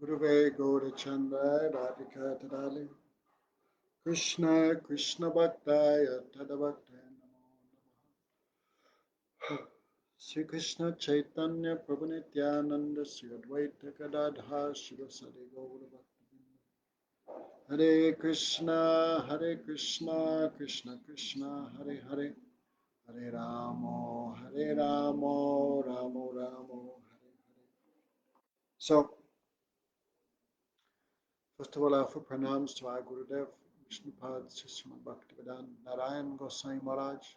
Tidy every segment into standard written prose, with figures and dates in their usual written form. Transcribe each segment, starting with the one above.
Guruve Gaurachandra Radhika Tadali Krishna Krishna Bhaktaya Tadavaktaya Namo Sri Krishna Chaitanya Prabhu Nityananda Sri Advaita Gadadha Shivasari Gaura Bhakti Hare Krishna Krishna Krishna Hare Hare Hare Ramo Ramo Ramo Hare Hare. So, first of all, I offer pranams to our Gurudev, Vishnupad Srimad Bhaktivedanta Narayan Goswami Maharaj,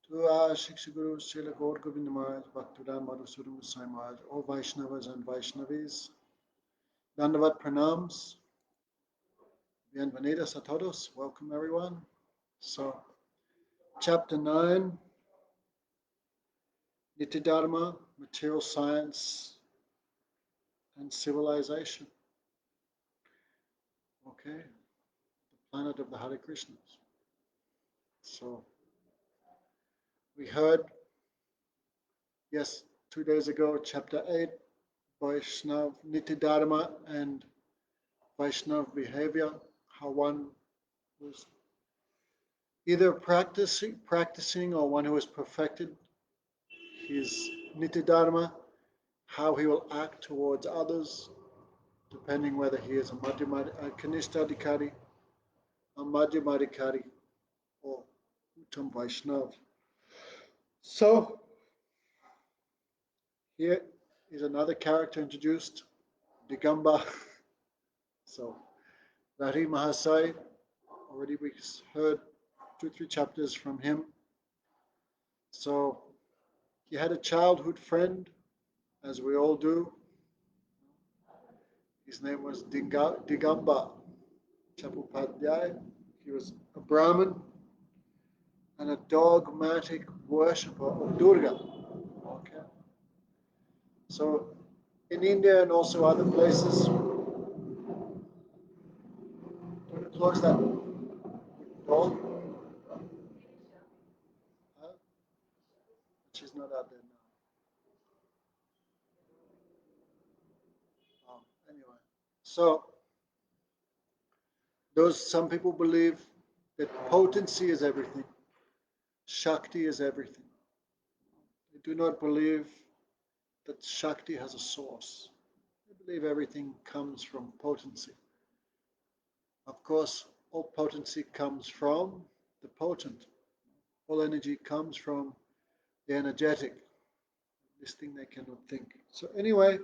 to our Shiksha Guru Srila Gaur Govinda Maharaj, Bhaktivedanta Madhusudan Goswami Maharaj, all Vaishnavas and Vaishnavis. Dandavat pranams. Bienvenidos a todos. Welcome everyone. So, chapter 9, Nitya-dharma, material science and civilization. Okay, the planet of the Hare Krishnas. So, we heard, yes, 2 days ago, chapter 8, Vaishnav, Nitya-dharma and Vaishnav behavior, how one was either practicing or one who has perfected his Nitya-dharma, how he will act towards others, depending whether he is a Kanistha-adhikari, a Madhyama-adhikari, or Uttam Vaishnav. So, here is another character introduced, Digamba. So, Lahiri Mahasai, already we heard 2-3 chapters from him. So, he had a childhood friend, as we all do. His name was Digamba Chapupadhyay. He was a Brahmin and a dogmatic worshipper of Durga. Okay. So, in India and also other places, don't you close that door? Huh? She's not out there now. Oh, anyway. So, some people believe that potency is everything, Shakti is everything. They do not believe that Shakti has a source. They believe everything comes from potency. Of course, all potency comes from the potent. All energy comes from the energetic. This thing they cannot think. So anyway,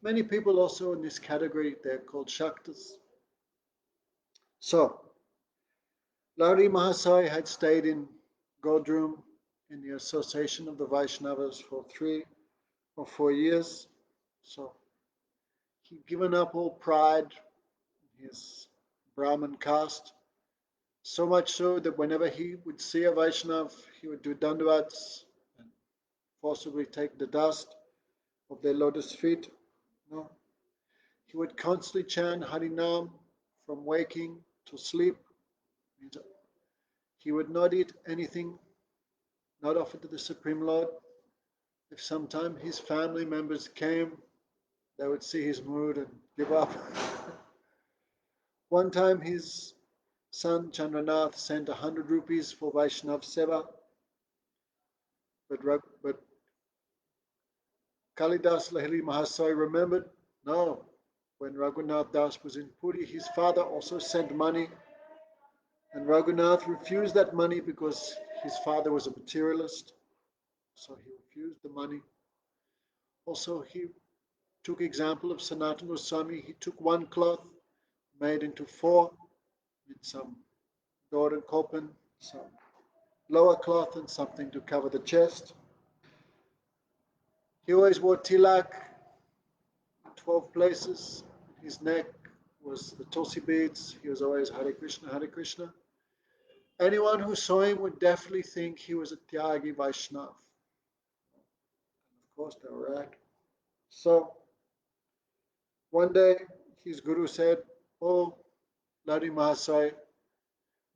many people also in this category, they're called Shaktas. So, Lahiri Mahasai had stayed in Godrum in the association of the Vaishnavas for 3 or 4 years. So, he'd given up all pride in his Brahmin caste, so much so that whenever he would see a Vaishnav, he would do dandavats and forcibly take the dust of their lotus feet. No. He would constantly chant Harinam from waking to sleep. He would not eat anything not offered to the Supreme Lord. If sometime his family members came, they would see his mood and give up. One time his son Chandranath sent 100 rupees for Vaishnav Seva, but Kalidas Lahiri Mahasai remembered, no, when Raghunath Das was in Puri, his father also sent money, and Raghunath refused that money because his father was a materialist, so he refused the money. Also, he took example of Sanatana Goswami. He took one cloth, made into 4, with some golden kopan, some lower cloth, and something to cover the chest. He always wore tilak in 12 places. His neck was the tulsi beads. He was always Hare Krishna, Hare Krishna. Anyone who saw him would definitely think he was a Tyagi Vaishnav. And of course, they were right. So, one day, his guru said, "Oh, Lahiri Mahasai,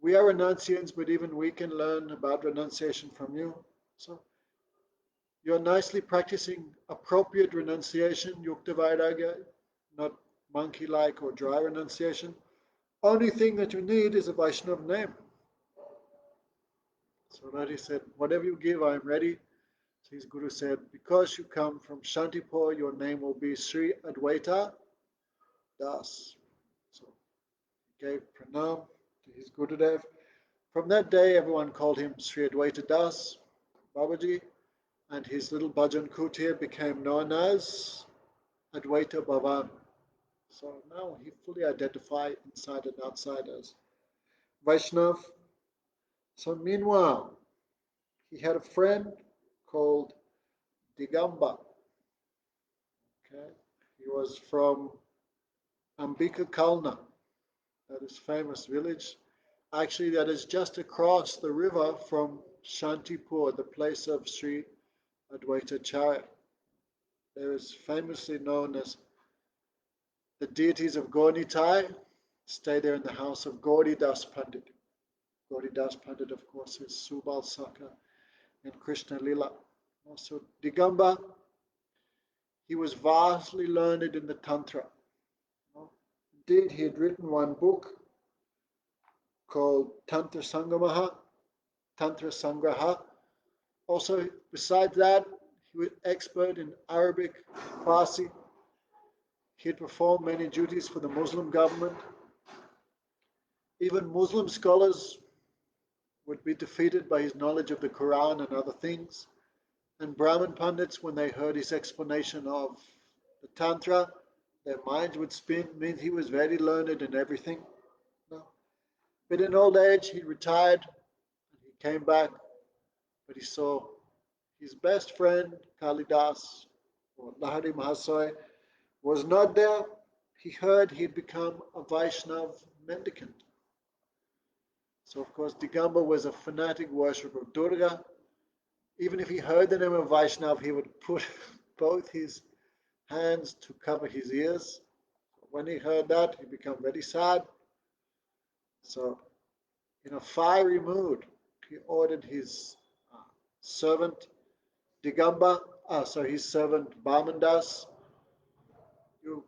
we are renunciants, but even we can learn about renunciation from you. So, you're nicely practicing appropriate renunciation, Yukta Vairagya, not monkey-like or dry renunciation. Only thing that you need is a Vaishnava name. So Radhi said, whatever you give, I am ready. So his guru said, because you come from Shantipur, your name will be Sri Advaita Das. So he gave pranam to his Gurudev. From that day, everyone called him Sri Advaita Das, Babaji, and his little bhajan kutir became known as Advaita Bhavan. So now he fully identified inside and outside as Vaishnav. So meanwhile, he had a friend called Digamba. Okay, he was from Ambika Kalna, that is famous village. Actually, that is just across the river from Shantipur, the place of Sri Advaita Charya. There is famously known as the deities of Gaunitai stay there in the house of Gauri Das Pandit. Gauri Das Pandit, of course, is Subal Saka and Krishna Lila. Also, Digamba, he was vastly learned in the Tantra. Indeed, he had written one book called Tantra Sangamaha, Tantra Sangraha. Also, besides that, he was expert in Arabic, Farsi. He had performed many duties for the Muslim government. Even Muslim scholars would be defeated by his knowledge of the Quran and other things. And Brahmin Pandits, when they heard his explanation of the Tantra, their minds would spin, means he was very learned in everything. No. But in old age, he retired and he came back, but he saw his best friend, Kalidas, or Lahari Mahasaya, was not there. He heard he'd become a Vaishnav mendicant. So, of course, Digamba was a fanatic worshipper of Durga. Even if he heard the name of Vaishnav, he would put both his hands to cover his ears. When he heard that, he became very sad. So, in a fiery mood, he ordered his servant Digamba, his servant Bamandas, you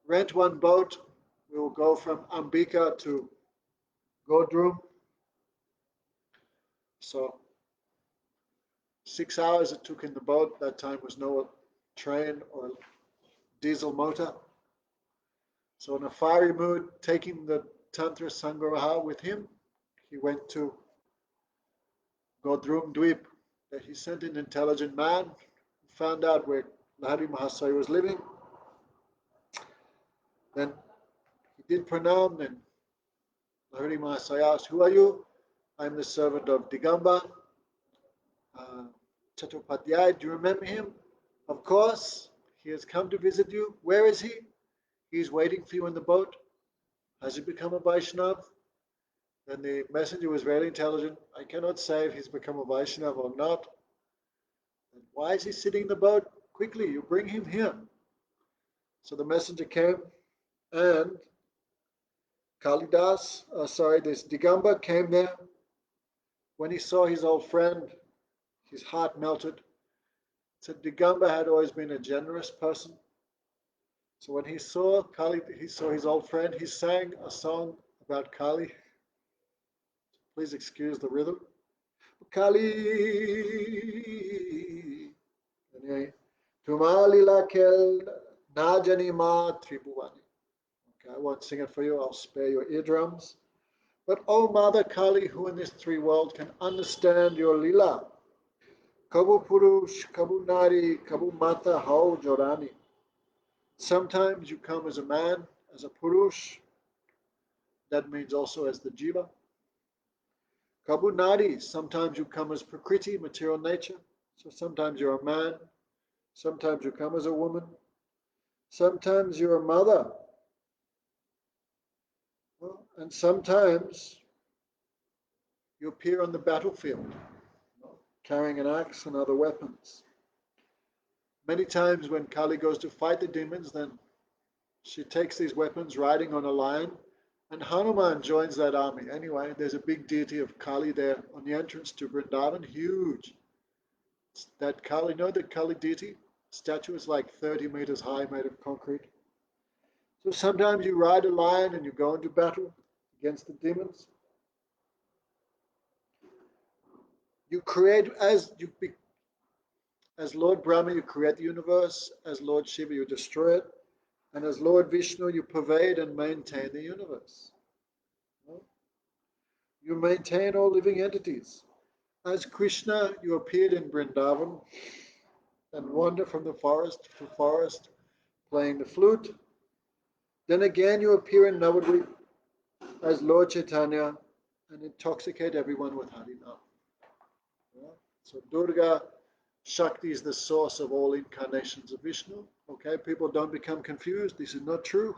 rent one boat. We will go from Ambika to Godrum. So 6 hours it took in the boat. That time was no train or diesel motor. So in a fiery mood, taking the Tantra Sangraha with him, he went to Godrum Dweep. He sent an intelligent man, found out where Lahari Mahasaya was living. Then he did pranam, and Lahari Mahasaya asked, who are you? I'm the servant of Digamba. Chattopadhyay, do you remember him? Of course, he has come to visit you. Where is he? He's waiting for you in the boat. Has he become a Vaishnav? Then the messenger was very intelligent. I cannot say if he's become a Vaishnav or not. And why is he sitting in the boat? Quickly, you bring him here. So the messenger came, and this Digamba came there. When he saw his old friend, his heart melted. Said Digamba had always been a generous person. So when he saw Kali, he saw his old friend, he sang a song about Kali. Please excuse the rhythm. Kali, Tumalila kel najani ma tribhuani. Okay, I won't sing it for you. I'll spare your eardrums. But O Mother Kali, who in this three world can understand your lila? Kabu Purush, Kabu Nari, Kabu Mata, Hao Jorani. Sometimes you come as a man, as a Purush. That means also as the Jiva. Kabu Nari, sometimes you come as Prakriti, material nature. So sometimes you're a man, sometimes you come as a woman, sometimes you're a mother, and sometimes you appear on the battlefield, carrying an axe and other weapons. Many times when Kali goes to fight the demons, then she takes these weapons riding on a lion, and Hanuman joins that army. Anyway, there's a big deity of Kali there on the entrance to Vrindavan, huge. That Kali, the Kali deity? Statue is like 30 meters high, made of concrete. So sometimes you ride a lion and you go into battle against the demons. You create as Lord Brahma, you create the universe. As Lord Shiva, you destroy it. And as Lord Vishnu, you pervade and maintain the universe. You maintain all living entities. As Krishna, you appeared in Vrindavan and wander from the forest to forest playing the flute. Then again you appear in Navadvip as Lord Chaitanya and intoxicate everyone with Harinam. Yeah? So Durga Shakti is the source of all incarnations of Vishnu. Okay, people don't become confused. This is not true.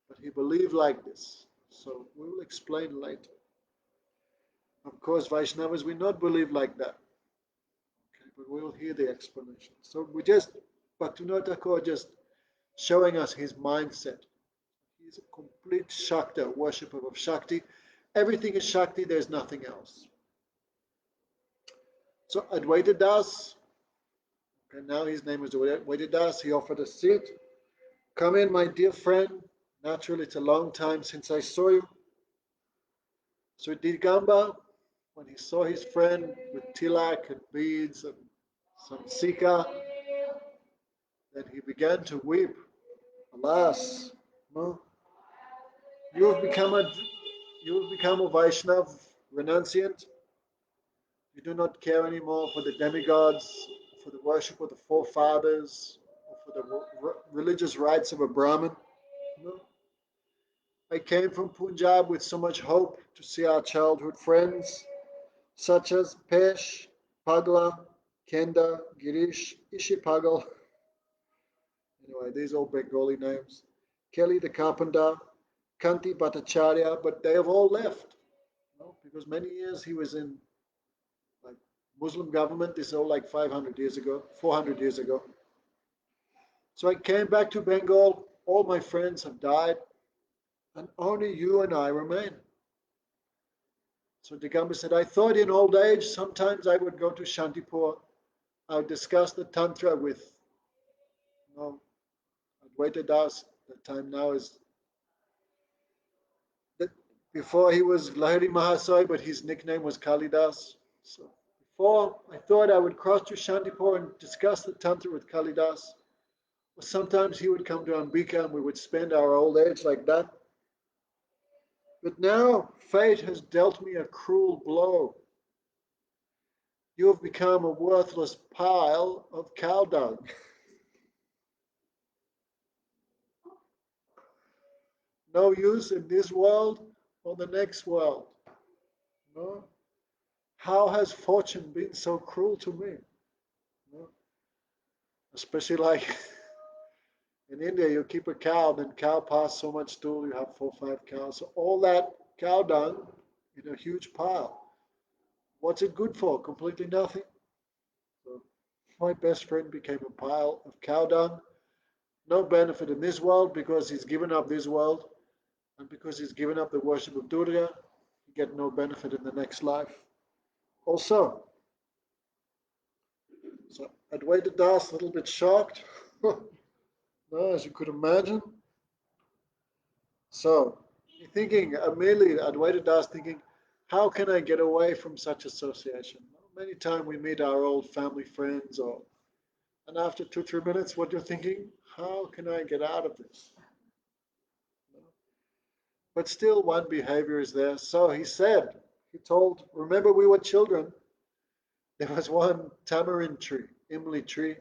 But he believed like this. So we will explain later. Of course, Vaishnavas will not believe like that. Okay, but we will hear the explanation. So Bhaktivinoda Thakur just showing us his mindset. He's a complete Shakta, worshipper of Shakti. Everything is Shakti, there's nothing else. So Advaita Das, okay, now his name is Advaita Das, he offered a seat. Come in, my dear friend. Naturally, it's a long time since I saw you. So Digamba, when he saw his friend with tilak and beads and some sika, then he began to weep. Alas, no, you have become a you have become a Vaishnav renunciant. You do not care anymore for the demigods, for the worship of the forefathers, or for the religious rites of a Brahmin. No. I came from Punjab with so much hope to see our childhood friends, such as Pesh, Pagla, Kenda, Girish, Ishipagal. Anyway, these are all Bengali names. Kelly the carpenter, Kanti Bhattacharya, but they have all left. Because many years he was in like Muslim government. This is all like 500 years ago, 400 years ago. So I came back to Bengal. All my friends have died, and only you and I remain. So Digamba said, I thought in old age sometimes I would go to Shantipur. I would discuss the Tantra with Advaita Das. The time now is that before he was Lahiri Mahasaya, but his nickname was Kalidas. So before I thought I would cross to Shantipur and discuss the Tantra with Kalidas. Or sometimes he would come to Ambika and we would spend our old age like that. But now fate has dealt me a cruel blow. You have become a worthless pile of cow dung. No use in this world or the next world. No? How has fortune been so cruel to me? No? Especially like in India, you keep a cow, then cow pass so much stool, you have 4 or 5 cows. So all that cow dung in a huge pile. What's it good for? Completely nothing. So my best friend became a pile of cow dung. No benefit in this world because he's given up this world, and because he's given up the worship of Durga, he get no benefit in the next life. Also, so Advaita Das a little bit shocked, no, as you could imagine. So you're thinking, immediately Advaita Das thinking, how can I get away from such association? Many times we meet our old family friends, and after 2 or 3 minutes, what you're thinking, how can I get out of this? But still, one behavior is there. So he told, remember we were children. There was one tamarind tree, imli tree.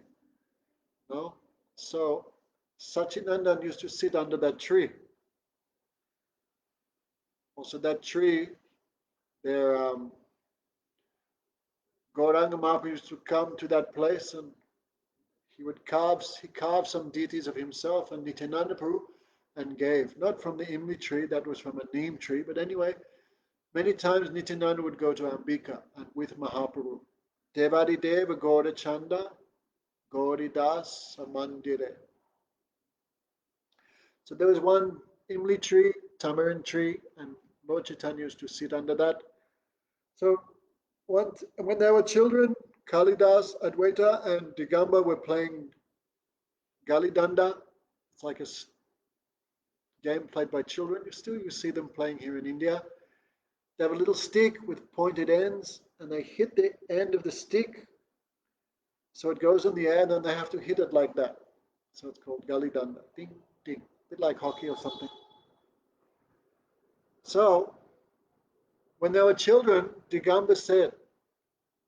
No? So Sachinandan used to sit under that tree. Also, that tree, there, Gauranga Mahaprabhu used to come to that place and he carved some deities of himself and Nitya-dharma and gave, not from the imli tree, that was from a neem tree, but anyway, many times Nityananda would go to Ambika and with Mahaprabhu. Devadi Deva Gaura Chanda Gauri Das Samandire. So there was one imli tree, tamarind tree, and Lord Chaitanya used to sit under that. So when they were children, Kalidas, Advaita, and Digamba were playing Gali Danda. It's like a game played by children. You see them playing here in India. They have a little stick with pointed ends, and they hit the end of the stick so it goes in the air, and then they have to hit it like that. So it's called Gali Danda. Ding, ding. A bit like hockey or something. So when they were children, Digamba said,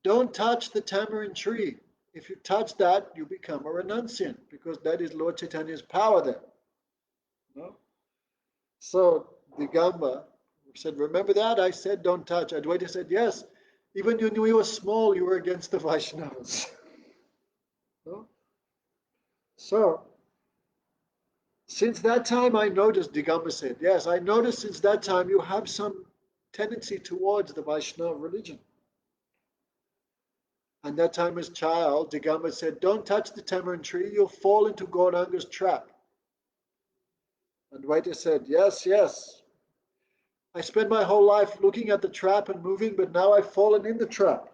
don't touch the tamarind tree. If you touch that, you become a renunciant, because that is Lord Chaitanya's power there. No? So Digamba said, remember that? I said don't touch. Advaita said, yes. Even when you were small, you were against the Vaishnavas. No? So since that time I noticed, Digamba said, yes, I noticed since that time you have some tendency towards the Vaishnava religion. And that time as child, Digamba said, don't touch the tamarind tree, you'll fall into Gauranga's trap. And Advaita said, yes, yes. I spent my whole life looking at the trap and moving, but now I've fallen in the trap.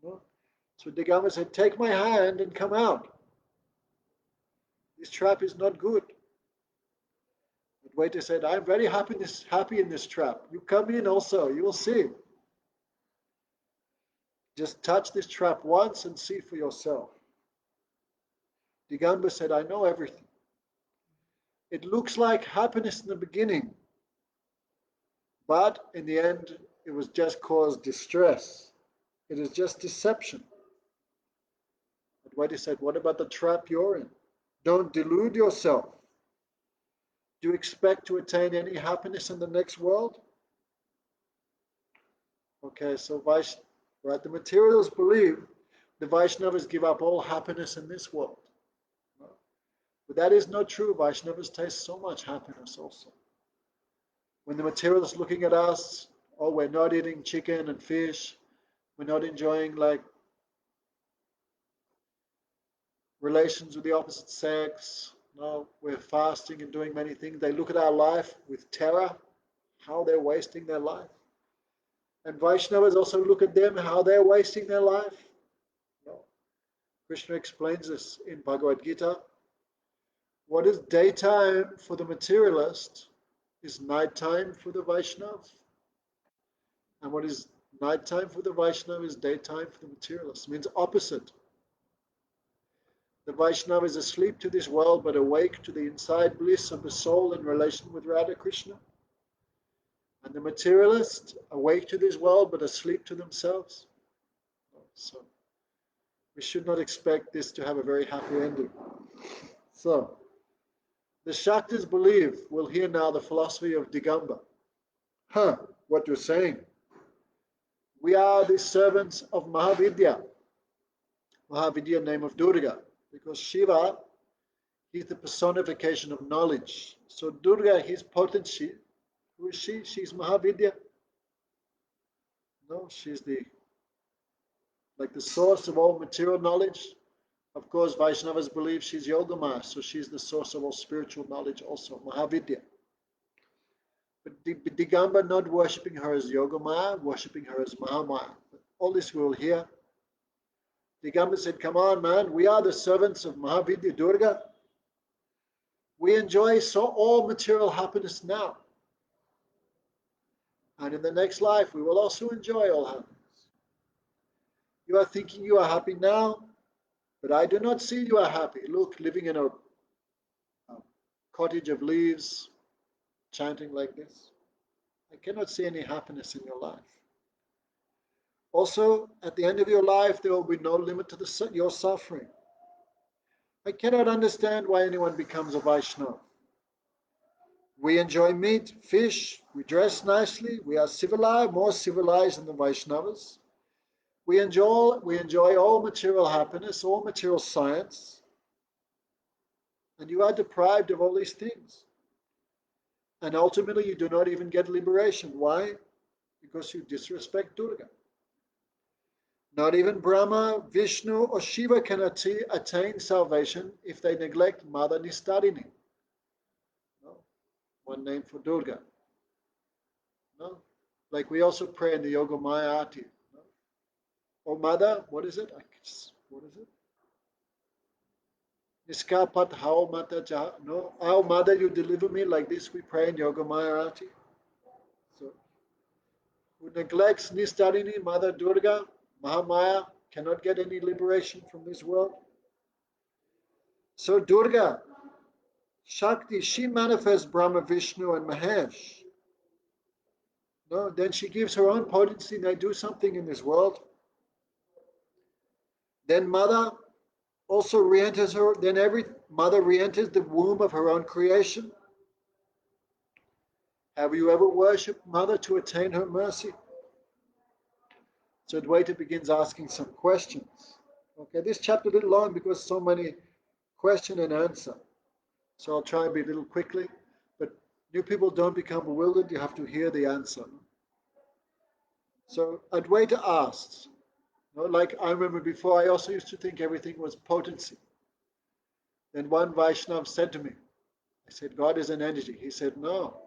So Digamba said, take my hand and come out. This trap is not good. Advaita said, I'm very happy in this trap. You come in also, you will see. Just touch this trap once and see for yourself. Digamba said, I know everything. It looks like happiness in the beginning, but in the end, it was just caused distress. It is just deception. Advaita said, what about the trap you're in? Don't delude yourself. Do you expect to attain any happiness in the next world? Okay, so right, the materialists believe the Vaishnavas give up all happiness in this world. But that is not true. Vaishnavas taste so much happiness also. When the materialists looking at us, oh, we're not eating chicken and fish, we're not enjoying like relations with the opposite sex, no, we're fasting and doing many things. They look at our life with terror, how they're wasting their life. And Vaishnavas also look at them, how they're wasting their life. No. Krishna explains this in Bhagavad Gita. What is daytime for the materialist is nighttime for the Vaishnava. And what is nighttime for the Vaishnava is daytime for the materialist. It means opposite. The Vaishnava is asleep to this world but awake to the inside bliss of the soul in relation with Radha Krishna. And the materialist awake to this world but asleep to themselves. So we should not expect this to have a very happy ending. So the Shaktas believe, we'll hear now the philosophy of Digamba. What you're saying. We are the servants of Mahavidya. Mahavidya, name of Durga. Because Shiva, he's the personification of knowledge. So Durga, his potency. Who is she? She's Mahavidya. No, she's like the source of all material knowledge. Of course, Vaishnavas believe she's Yogamaya, so she's the source of all spiritual knowledge also, Mahavidya. But Digamba not worshipping her as Yogamaya, worshipping her as Mahamaya. All this we will hear. Digamba said, come on, man, we are the servants of Mahavidya Durga. We enjoy all material happiness now. And in the next life, we will also enjoy all happiness. You are thinking you are happy now, but I do not see you are happy. Look, living in a cottage of leaves, chanting like this. I cannot see any happiness in your life. Also, at the end of your life, there will be no limit to your suffering. I cannot understand why anyone becomes a Vaishnava. We enjoy meat, fish, we dress nicely, we are civilized, more civilized than the Vaishnavas. We enjoy all material happiness, all material science, and you are deprived of all these things. And ultimately, you do not even get liberation. Why? Because you disrespect Durga. Not even Brahma, Vishnu, or Shiva can attain salvation if they neglect Mother Nistadini. No? One name for Durga. No? Like we also pray in the Yoga Maya Aarti. No? Or Mother, what is it? What is it? Niskapat how mata ja, no, how mother you deliver me, like this we pray in Yoga Mayarati. So who neglects Nistarini, Mother Durga, Mahamaya, cannot get any liberation from this world. So Durga, Shakti, she manifests Brahma, Vishnu, and Mahesh. No, then she gives her own potency, and they do something in this world. Then Mother also re-enters her, then every mother re-enters the womb of her own creation. Have you ever worshipped Mother to attain her mercy? So Advaita begins asking some questions. Okay, this chapter a little long because so many question and answer. So I'll try and be a little quickly, but new people don't become bewildered, you have to hear the answer. So Advaita asks, like I remember before, I also used to think everything was potency. Then one Vaishnav said to me, I said, God is an energy. He said, no,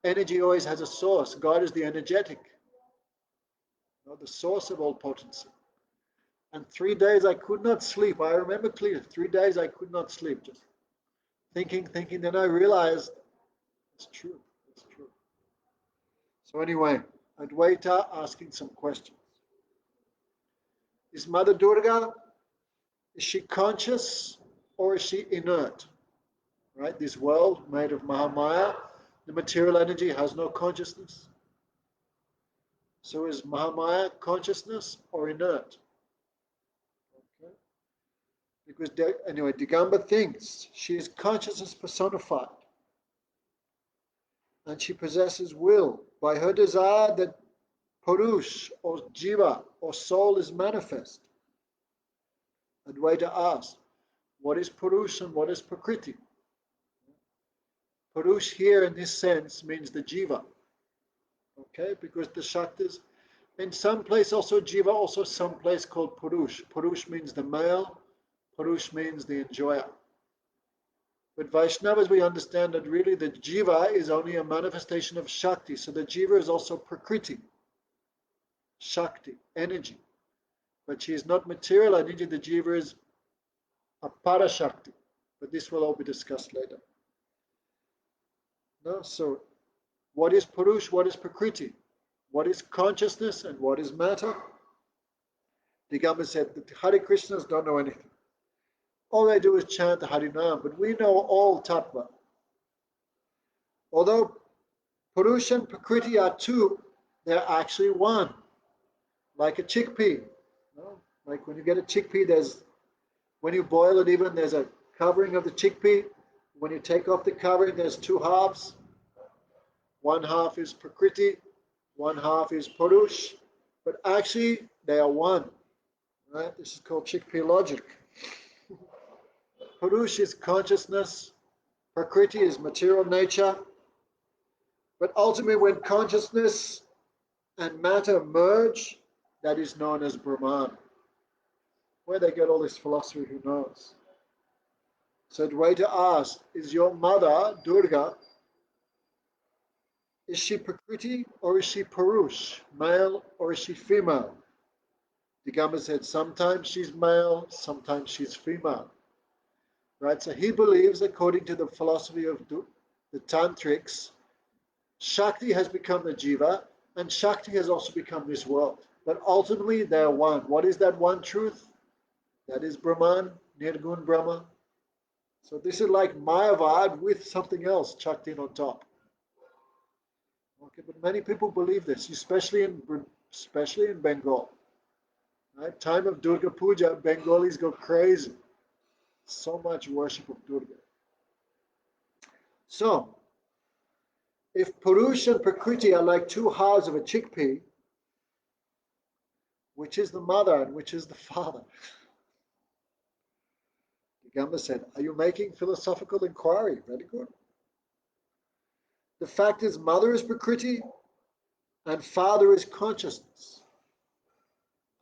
energy always has a source. God is the energetic, the source of all potency. And 3 days I could not sleep. I remember clearly, 3 days I could not sleep, just thinking. Then I realized it's true. It's true. So anyway, Advaita asking some questions. Is Mother Durga, is she conscious or is she inert? Right? This world made of Mahamaya, the material energy has no consciousness. So is Mahamaya consciousness or inert? Okay. Because anyway, Digamba thinks she is consciousness personified. And she possesses will by her desire that Purush or Jiva or soul is manifest. Advaita asks, what is Purush and what is Prakriti? Purush here in this sense means the Jiva. Okay, because the Shaktis, in some place also Jiva, also some place called Purush. Purush means the male, Purush means the enjoyer. But Vaishnavas, we understand that really the Jiva is only a manifestation of Shakti. So the Jiva is also Prakriti, Shakti, energy. But she is not material energy, the Jiva is a Parashakti. But this will all be discussed later. No? So what is Purush, what is Prakriti? What is consciousness and what is matter? Digamba said that the Hare Krishnas don't know anything. All they do is chant the Harinam, but we know all Tattva. Although Purusha and Prakriti are two, they're actually one. Like a chickpea. Like when you get a chickpea, when you boil it even, there's a covering of the chickpea. When you take off the covering, there's two halves. One half is Prakriti, one half is Purush, but actually they are one. Right? This is called chickpea logic. Purush is consciousness, Prakriti is material nature, but ultimately when consciousness and matter merge, that is known as Brahman. Where they get all this philosophy, who knows? So Dvaita asks, is your mother, Durga, is she Prakriti or is she Purush, male or is she female? Digamba said sometimes she's male, sometimes she's female. Right, so he believes, according to the philosophy of the Tantrics, Shakti has become the Jiva, and Shakti has also become this world. But ultimately, they are one. What is that one truth? That is Brahman, Nirgun Brahma. So this is like Mayavad with something else chucked in on top. Okay, but many people believe this, especially in Bengal. Right? Time of Durga Puja, Bengalis go crazy. So much worship of Durga. So, if Purush and Prakriti are like two halves of a chickpea, which is the mother and which is the father? Gamba said, are you making philosophical inquiry? Very good. The fact is, mother is Prakriti and father is consciousness.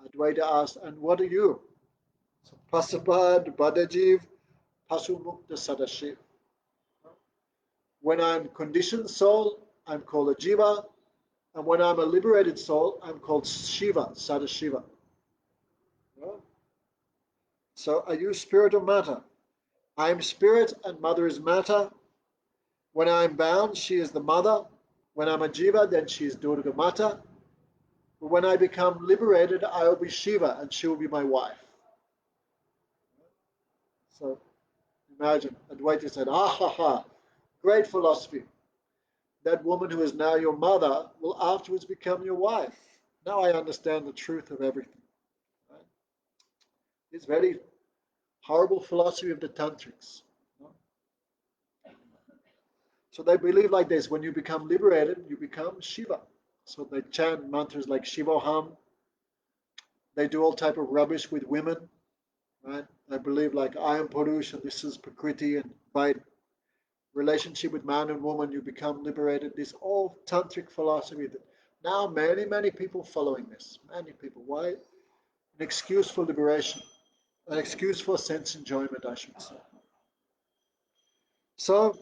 Advaita asked, and what are you? So, Pasapad, Badajiv, Pasumukta Sadashiv. When I'm conditioned soul, I'm called a Jiva, and when I'm a liberated soul, I'm called Shiva, Sadashiva. So are you spirit or matter? I am spirit and mother is matter. When I am bound, she is the mother. When I'm a jiva, then she is Durga Mata. But when I become liberated, I will be Shiva and she will be my wife. So imagine, Advaita said, ah ha ha, great philosophy. That woman who is now your mother will afterwards become your wife. Now I understand the truth of everything. Right? It's very horrible philosophy of the tantrics. So they believe like this: when you become liberated, you become Shiva. So they chant mantras like Shivoham. They do all type of rubbish with women, right? They believe like I am Purush and this is Prakriti, and by relationship with man and woman you become liberated. This all tantric philosophy that now many people following this. Many people. Why? An excuse for liberation, an excuse for sense enjoyment, I should say. So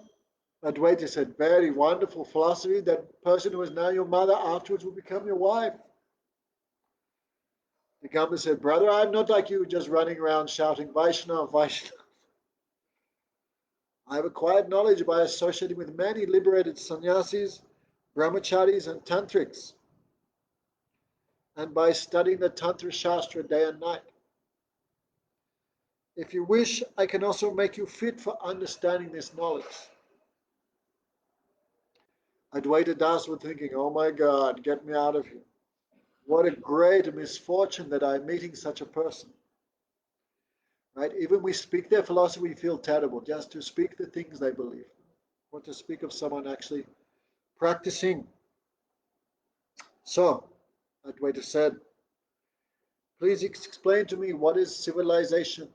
Advaita said, very wonderful philosophy. That person who is now your mother afterwards will become your wife. The Gamba said, brother, I'm not like you just running around shouting Vaishnava, Vaishnava. I have acquired knowledge by associating with many liberated sannyasis, brahmacharis, and tantrics, and by studying the Tantra Shastra day and night. If you wish, I can also make you fit for understanding this knowledge. Advaita Das was thinking, oh my God, get me out of here. What a great misfortune that I'm meeting such a person. Right? Even we speak their philosophy, we feel terrible just to speak the things they believe, or to speak of someone actually practicing. So, Advaita said, please explain to me what is civilization?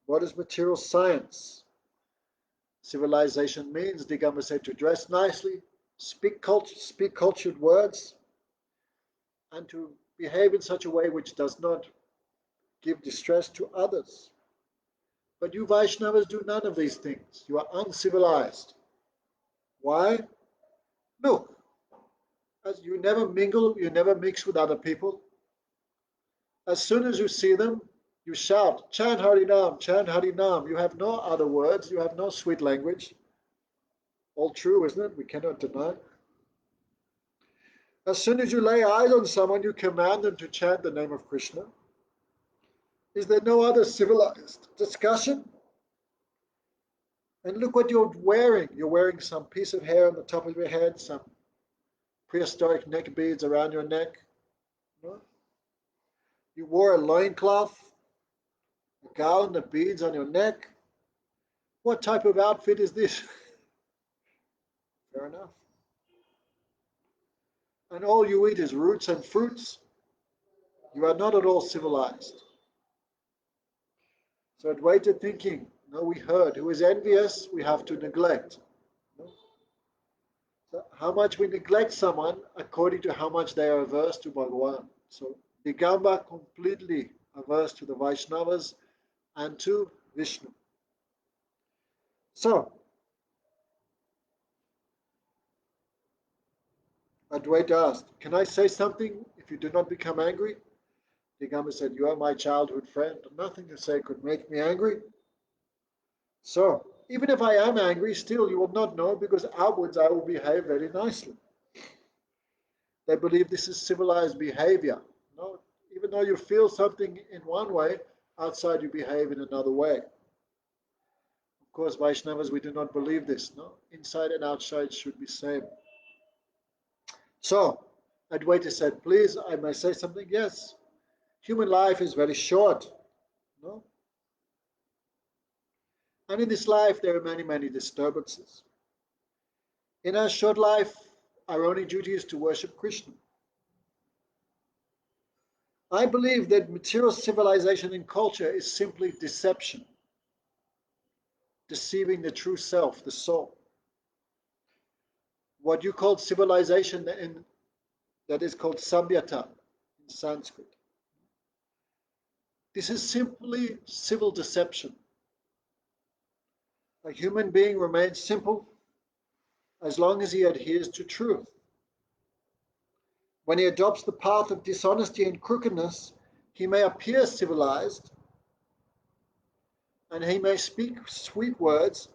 What is material science? Civilization means, Digamba said, to dress nicely, speak cultured words, and to behave in such a way which does not give distress to others. But you Vaishnavas do none of these things. You are uncivilized. Why? Look, as you never mingle, you never mix with other people. As soon as you see them, you shout, chant Harinam, chant Harinam. You have no other words, you have no sweet language. All true, isn't it? We cannot deny. As soon as you lay eyes on someone, you command them to chant the name of Krishna. Is there no other civilized discussion? And look what you're wearing. You're wearing some piece of hair on the top of your head, some prehistoric neck beads around your neck. You wore a loincloth, a gown, the beads on your neck. What type of outfit is this? Fair enough. And all you eat is roots and fruits. You are not at all civilized. So Advaita thinking, no, we heard, who is envious, we have to neglect. So how much we neglect someone according to how much they are averse to Bhagavan. So Digamba completely averse to the Vaishnavas and to Vishnu. So Advaita asked, can I say something if you do not become angry? Digamba said, you are my childhood friend. Nothing you say could make me angry. So, even if I am angry, still you will not know because outwards I will behave very nicely. They believe this is civilized behavior. No, even though you feel something in one way, outside you behave in another way. Of course, Vaishnavas, we do not believe this. No, inside and outside should be same. So, Advaita said, please, I may say something? Yes. Human life is very short. No? And in this life, there are many disturbances. In our short life, our only duty is to worship Krishna. I believe that material civilization and culture is simply deception, deceiving the true self, the soul. What you call civilization, that is called samyata in Sanskrit. This is simply civil deception. A human being remains simple as long as he adheres to truth. When he adopts the path of dishonesty and crookedness, he may appear civilized, and he may speak sweet words,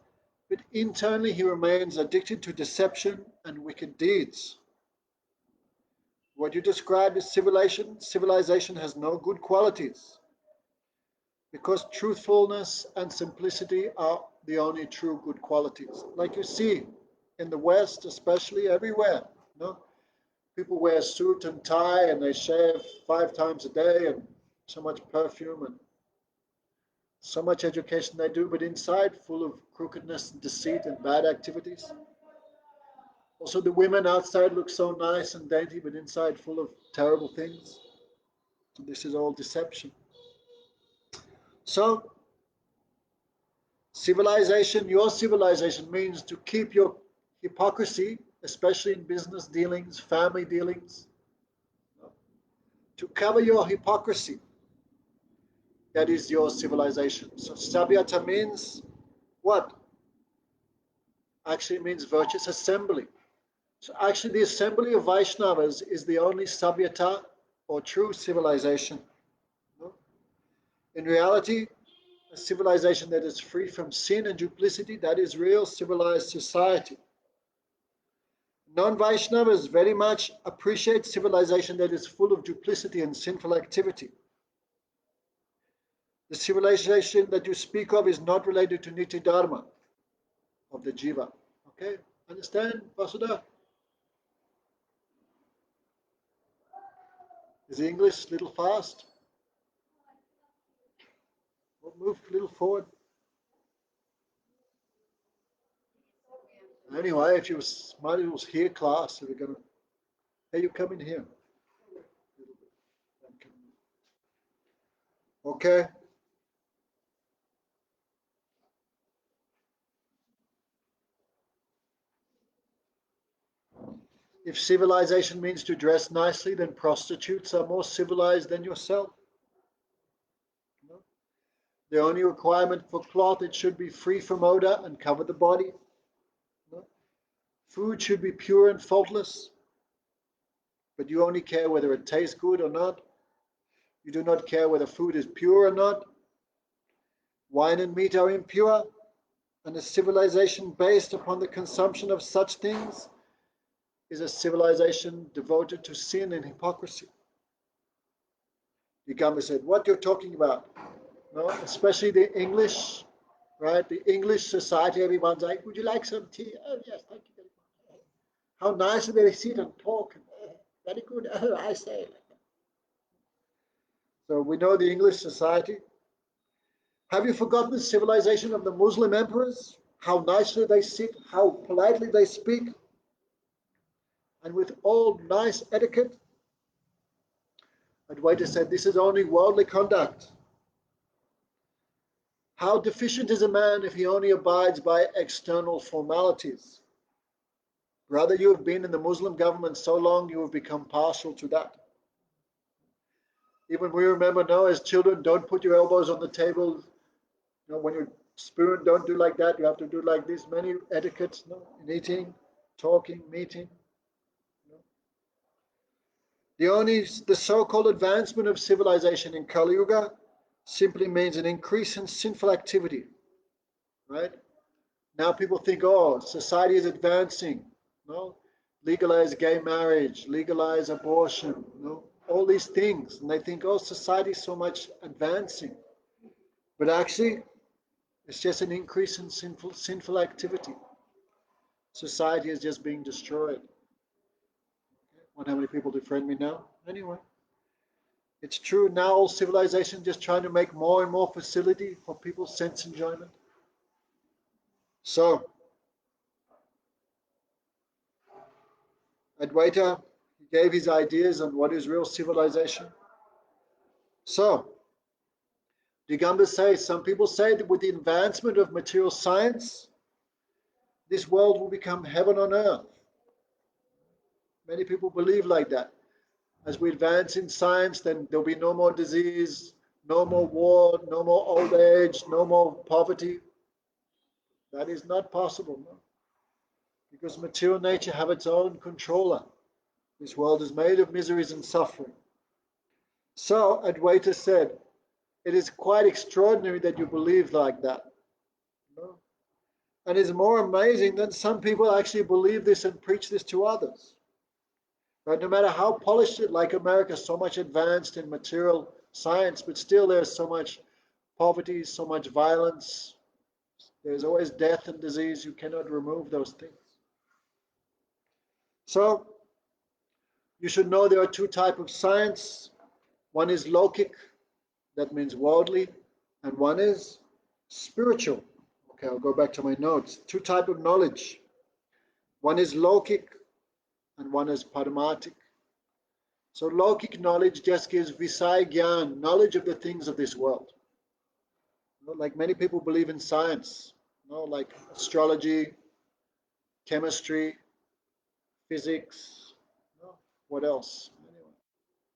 but internally he remains addicted to deception and wicked deeds. What you described as civilization has no good qualities, because truthfulness and simplicity are the only true good qualities. Like you see in the West, especially everywhere, you know, people wear suit and tie and they shave 5 times a day and so much perfume and so much education they do, but inside full of crookedness and deceit and bad activities. Also, the women outside look so nice and dainty, but inside full of terrible things. So this is all deception. So your civilization means to keep your hypocrisy, especially in business dealings, family dealings, to cover your hypocrisy. That is your civilization. So Sabhyata means what? Actually it means virtuous assembly. So actually the assembly of Vaishnavas is the only Sabhyata or true civilization. In reality, a civilization that is free from sin and duplicity, that is real civilized society. Non-Vaishnavas very much appreciate civilization that is full of duplicity and sinful activity. The civilization that you speak of is not related to Nitya-dharma of the Jiva. Okay? Understand, Vasudha? Is the English a little fast? We'll move a little forward. Anyway, if you might as well hear class, if you're gonna, hey, you come in here. Okay? If civilization means to dress nicely, then prostitutes are more civilized than yourself. The only requirement for cloth, it should be free from odor and cover the body. Food should be pure and faultless, but you only care whether it tastes good or not. You do not care whether food is pure or not. Wine and meat are impure, and a civilization based upon the consumption of such things is a civilization devoted to sin and hypocrisy. Gamba said, what you're talking about? No, especially the English, right? The English society, everyone's like, would you like some tea? Oh, yes, thank you very much. How nice they sit and talk. Very good. Oh, I say. So we know the English society. Have you forgotten the civilization of the Muslim emperors? How nicely they sit, how politely they speak, and with all nice etiquette? Advaita said, this is only worldly conduct. How deficient is a man if he only abides by external formalities? Brother, you have been in the Muslim government so long, you have become partial to that. Even we remember now as children, don't put your elbows on the table. You know, when you spoon, don't do like that. You have to do like this. Many etiquettes, you know, in eating, talking, meeting. You know. The so-called advancement of civilization in Kali Yuga simply means an increase in sinful activity. Right? Now people think, oh, society is advancing. No, legalize gay marriage, legalize abortion. No, all these things, and they think, oh, society is so much advancing. But actually, it's just an increase in sinful activity. Society is just being destroyed. I wonder how many people defriend me now. Anyway, it's true now. All civilization just trying to make more and more facility for people's sense enjoyment. So Advaita, he gave his ideas on what is real civilization. So, Digamba says, some people say that with the advancement of material science, this world will become heaven on earth. Many people believe like that. As we advance in science, then there'll be no more disease, no more war, no more old age, no more poverty. That is not possible, no? Because material nature have its own controller. This world is made of miseries and suffering. So Advaita said, It is quite extraordinary that you believe like that. And it's more amazing that some people actually believe this and preach this to others. Right? No matter how polished it, like America, so much advanced in material science, but still there's so much poverty, so much violence. There's always death and disease. You cannot remove those things. So you should know there are two types of science. One is lokic, that means worldly, and one is spiritual. Okay, I'll go back to my notes. Two types of knowledge. One is lokic and one is paramatic. So lokic knowledge just gives visai gyan, knowledge of the things of this world. Like many people believe in science, like astrology, chemistry, physics, what else? Anyway,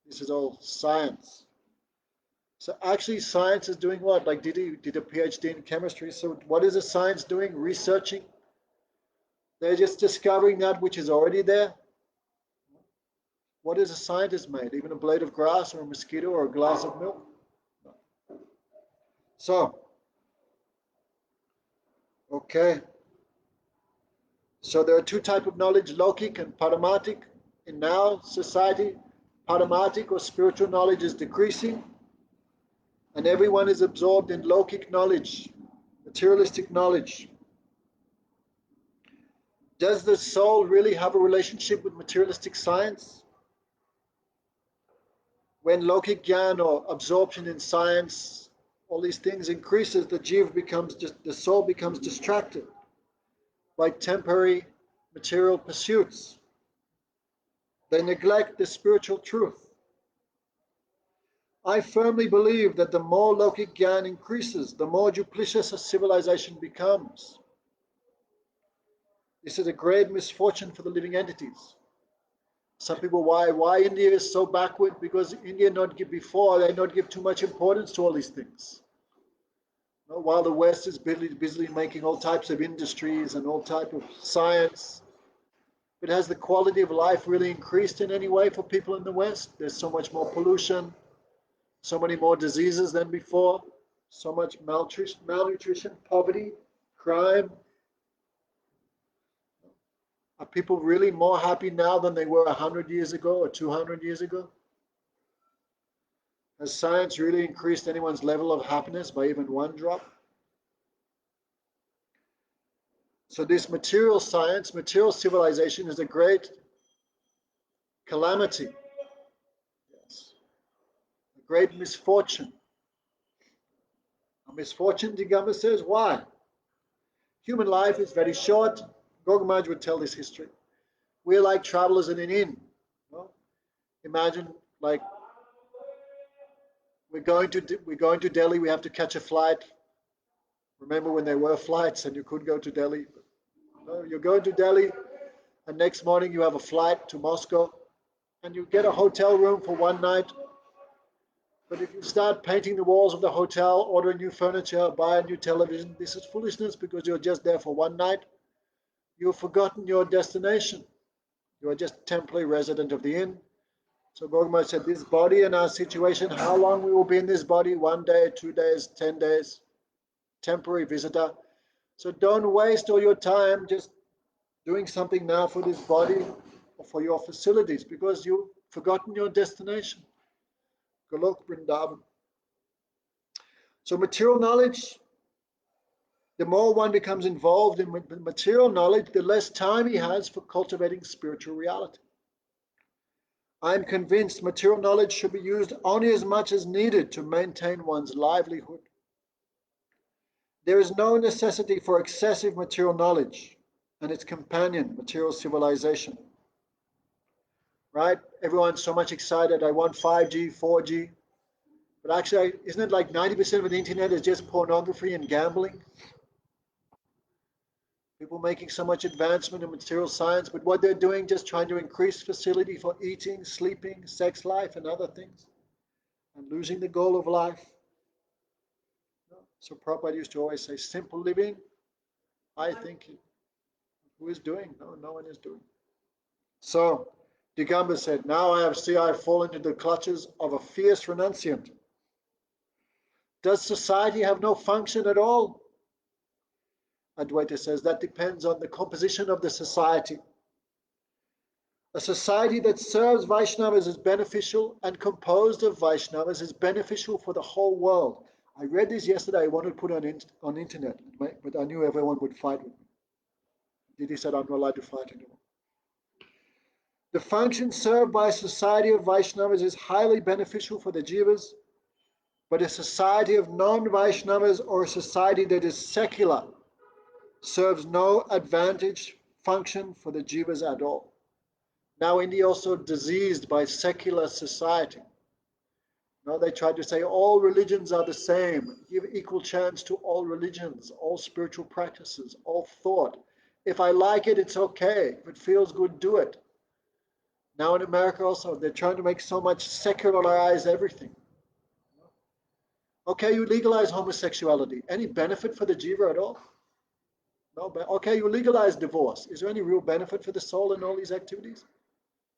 this is all science. So actually science is doing what? Like did a PhD in chemistry. So what is a science doing? Researching. They're just discovering that which is already there. What is a scientist made? Even a blade of grass or a mosquito or a glass of milk? So, okay. So there are two types of knowledge, lokic and paramatic. In now society, paramatic or spiritual knowledge is decreasing, and everyone is absorbed in lokic knowledge, materialistic knowledge. Does the soul really have a relationship with materialistic science? When lokic gyan or absorption in science, all these things increases, the soul becomes distracted by temporary material pursuits. They neglect the spiritual truth. I firmly believe that the more lokic gyan increases, the more duplicitous a civilization becomes. This is a great misfortune for the living entities. Some people, why India is so backward? Because India they not give too much importance to all these things. While the West is busily making all types of industries and all type of science, but has the quality of life really increased in any way for people in the West? There's so much more pollution, so many more diseases than before, so much malnutrition, poverty, crime. Are people really more happy now than they were 100 years ago or 200 years ago? Has science really increased anyone's level of happiness by even one drop? So this material science, material civilization is a great calamity, yes, a great misfortune. A misfortune, Digamba says, why? Human life is very short. Gaugamaj would tell this history. We're like travelers in an inn. Well, imagine like we're going to Delhi, we have to catch a flight. Remember when there were flights and you could go to Delhi? No, you're going to Delhi, and next morning you have a flight to Moscow, and you get a hotel room for one night. But if you start painting the walls of the hotel, order new furniture, buy a new television, this is foolishness because you're just there for one night. You've forgotten your destination. You are just a temporary resident of the inn. So Gaugamaj said, this body and our situation, how long we will be in this body, 1 day, 2 days, 10 days, temporary visitor. So don't waste all your time just doing something now for this body or for your facilities because you've forgotten your destination. Golok Vrindavan. So material knowledge, the more one becomes involved in material knowledge, the less time he has for cultivating spiritual reality. I am convinced material knowledge should be used only as much as needed to maintain one's livelihood. There is no necessity for excessive material knowledge and its companion, material civilization. Right? Everyone's so much excited. I want 5G, 4G. But actually, isn't it like 90% of the internet is just pornography and gambling? People making so much advancement in material science, but what they're doing, just trying to increase facility for eating, sleeping, sex life, and other things, and losing the goal of life. So Prabhupada used to always say, simple living, high thinking. Who is doing? No, no one is doing. So Digamba said, now I have fallen into the clutches of a fierce renunciant. Does society have no function at all? Advaita says that depends on the composition of the society. A society that serves Vaishnavas is beneficial, and composed of Vaishnavas is beneficial for the whole world. I read this yesterday. I wanted to put it on internet, but I knew everyone would fight with me. Didi said I'm not allowed to fight anymore. The function served by a society of Vaishnavas is highly beneficial for the jivas, but a society of non-Vaishnavas or a society that is secular serves no advantage function for the jivas at all. Now India also diseased by secular society. Now they tried to say all religions are the same, give equal chance to all religions, all spiritual practices, all thought. If I like it, it's okay. If it feels good, do it. Now in America also, they're trying to make so much secularize everything. Okay, you legalize homosexuality. Any benefit for the jiva at all? No. Okay, you legalize divorce. Is there any real benefit for the soul in all these activities?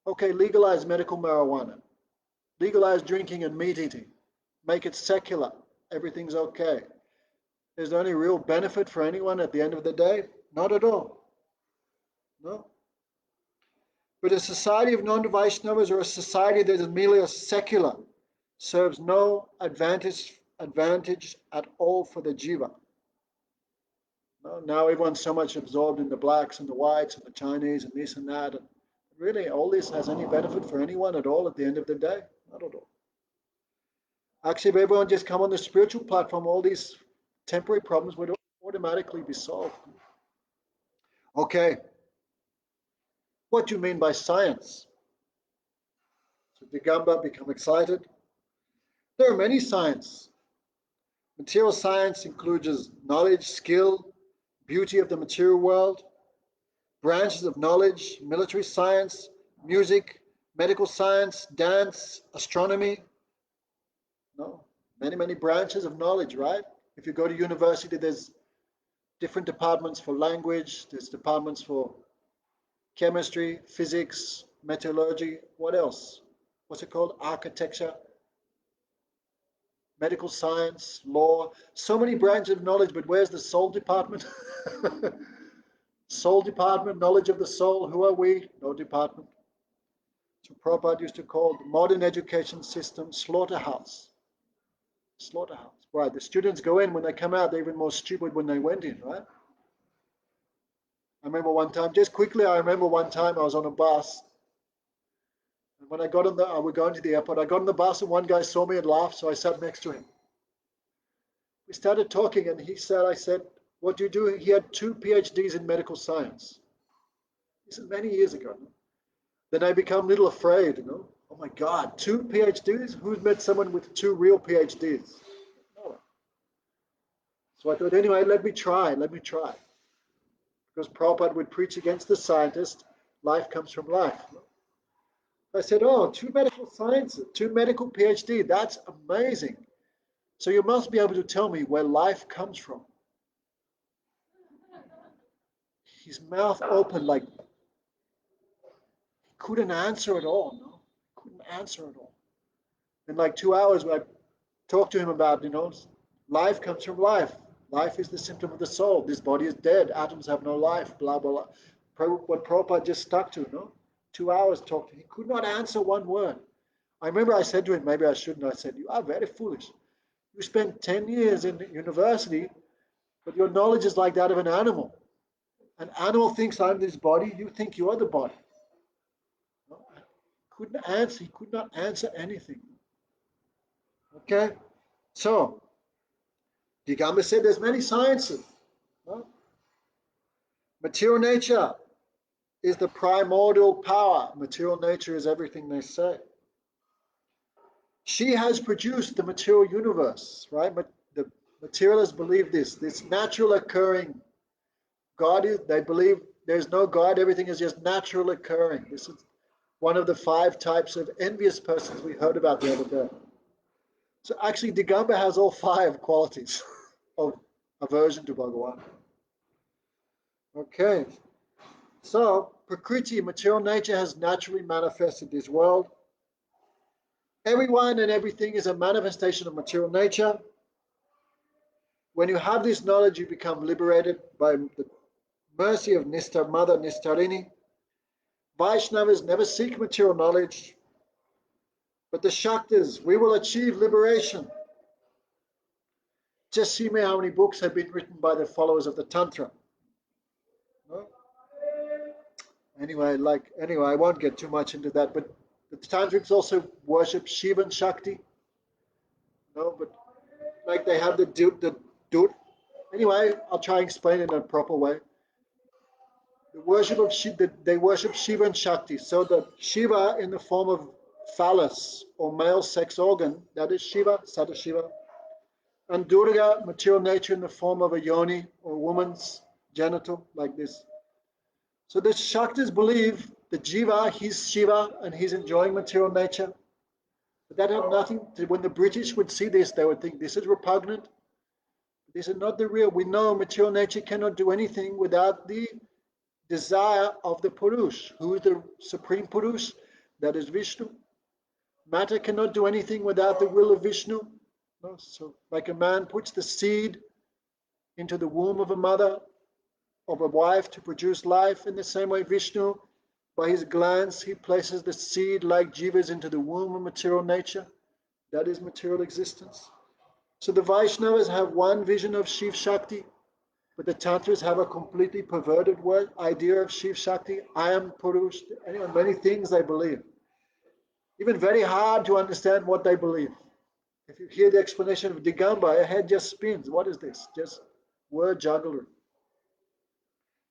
Okay, legalize medical marijuana. Legalize drinking and meat eating. Make it secular. Everything's okay. Is there any real benefit for anyone at the end of the day? Not at all. No. But a society of non-Vaishnavas or a society that is merely secular serves no advantage at all for the jiva. Now everyone's so much absorbed in the blacks and the whites and the Chinese and this and that. And really, all this has any benefit for anyone at all at the end of the day? Not at all. Actually, if everyone just come on the spiritual platform, all these temporary problems would automatically be solved. Okay. What do you mean by science? So Digamba become excited. There are many sciences. Material science includes knowledge, skill, beauty of the material world, branches of knowledge, military science, music, medical science, dance, astronomy. No, many branches of knowledge, right? If you go to university, there's different departments for language, there's departments for chemistry, physics, metallurgy, what else? What's it called? Architecture, medical science, law, so many branches of knowledge, but where's the soul department? Soul department, knowledge of the soul, who are we? No department. So Prabhupada used to call the modern education system slaughterhouse. Slaughterhouse. Right, the students go in, when they come out, they're even more stupid when they went in, right? I remember one time I was on a bus, and when I got on I was going to the airport, I got on the bus and one guy saw me and laughed, so I sat next to him. We started talking and I said, what do you do? He had 2 PhDs in medical science. This is many years ago. Then I become a little afraid, Oh my God, 2 PhDs? Who's met someone with 2 real PhDs? No. So I thought, anyway, let me try. Because Prabhupada would preach against the scientist, life comes from life. I said, oh, 2 medical sciences, 2 medical PhD, that's amazing. So you must be able to tell me where life comes from. His mouth opened like he couldn't answer at all, couldn't answer at all. In like 2 hours, I talked to him about, life comes from life. Life is the symptom of the soul. This body is dead. Atoms have no life, blah, blah, blah. What Prabhupada just stuck to, 2 hours talked to him. He could not answer one word. I remember I said to him, maybe I shouldn't, I said, you are very foolish. You spent 10 years in university, but your knowledge is like that of an animal. An animal thinks I'm this body, you think you are the body. He could not answer anything. Okay? So, Digamba said there's many sciences. Material nature is the primordial power. Material nature is everything they say. She has produced the material universe, right? But the materialists believe this natural occurring. They believe there's no God, everything is just natural occurring. This is one of the 5 types of envious persons we heard about the other day. So actually, Digamba has all 5 qualities of aversion to Bhagavan. Okay, so Prakriti, material nature, has naturally manifested this world. Everyone and everything is a manifestation of material nature. When you have this knowledge, you become liberated by the mercy of Mother Nistarini. Vaishnavas never seek material knowledge, but the Shaktas, we will achieve liberation. Just see me how many books have been written by the followers of the Tantra. No? Anyway, I won't get too much into that, but the Tantrics also worship Shiva and Shakti. No, but like they have the dude. Anyway, I'll try and explain it in a proper way. The worship of Shiva, they worship Shiva and Shakti. So the Shiva in the form of phallus or male sex organ, that is Shiva, Sadashiva. And Durga, material nature in the form of a yoni or a woman's genital, like this. So the Shaktas believe the Jiva, he's Shiva and he's enjoying material nature. But that had nothing to, when the British would see this, they would think this is repugnant. This is not the real. We know material nature cannot do anything without the desire of the Purush. Who is the supreme Purush? That is Vishnu. Matter cannot do anything without the will of Vishnu. No? So like a man puts the seed into the womb of a mother, of a wife to produce life, in the same way Vishnu, by his glance, he places the seed like jivas into the womb of material nature. That is material existence. So the Vaishnavas have one vision of Shiv Shakti, but the Tantras have a completely perverted idea of Shiv Shakti. I am Purush. Anyway, many things they believe. Even very hard to understand what they believe. If you hear the explanation of Digamba, your head just spins. What is this? Just word jugglery.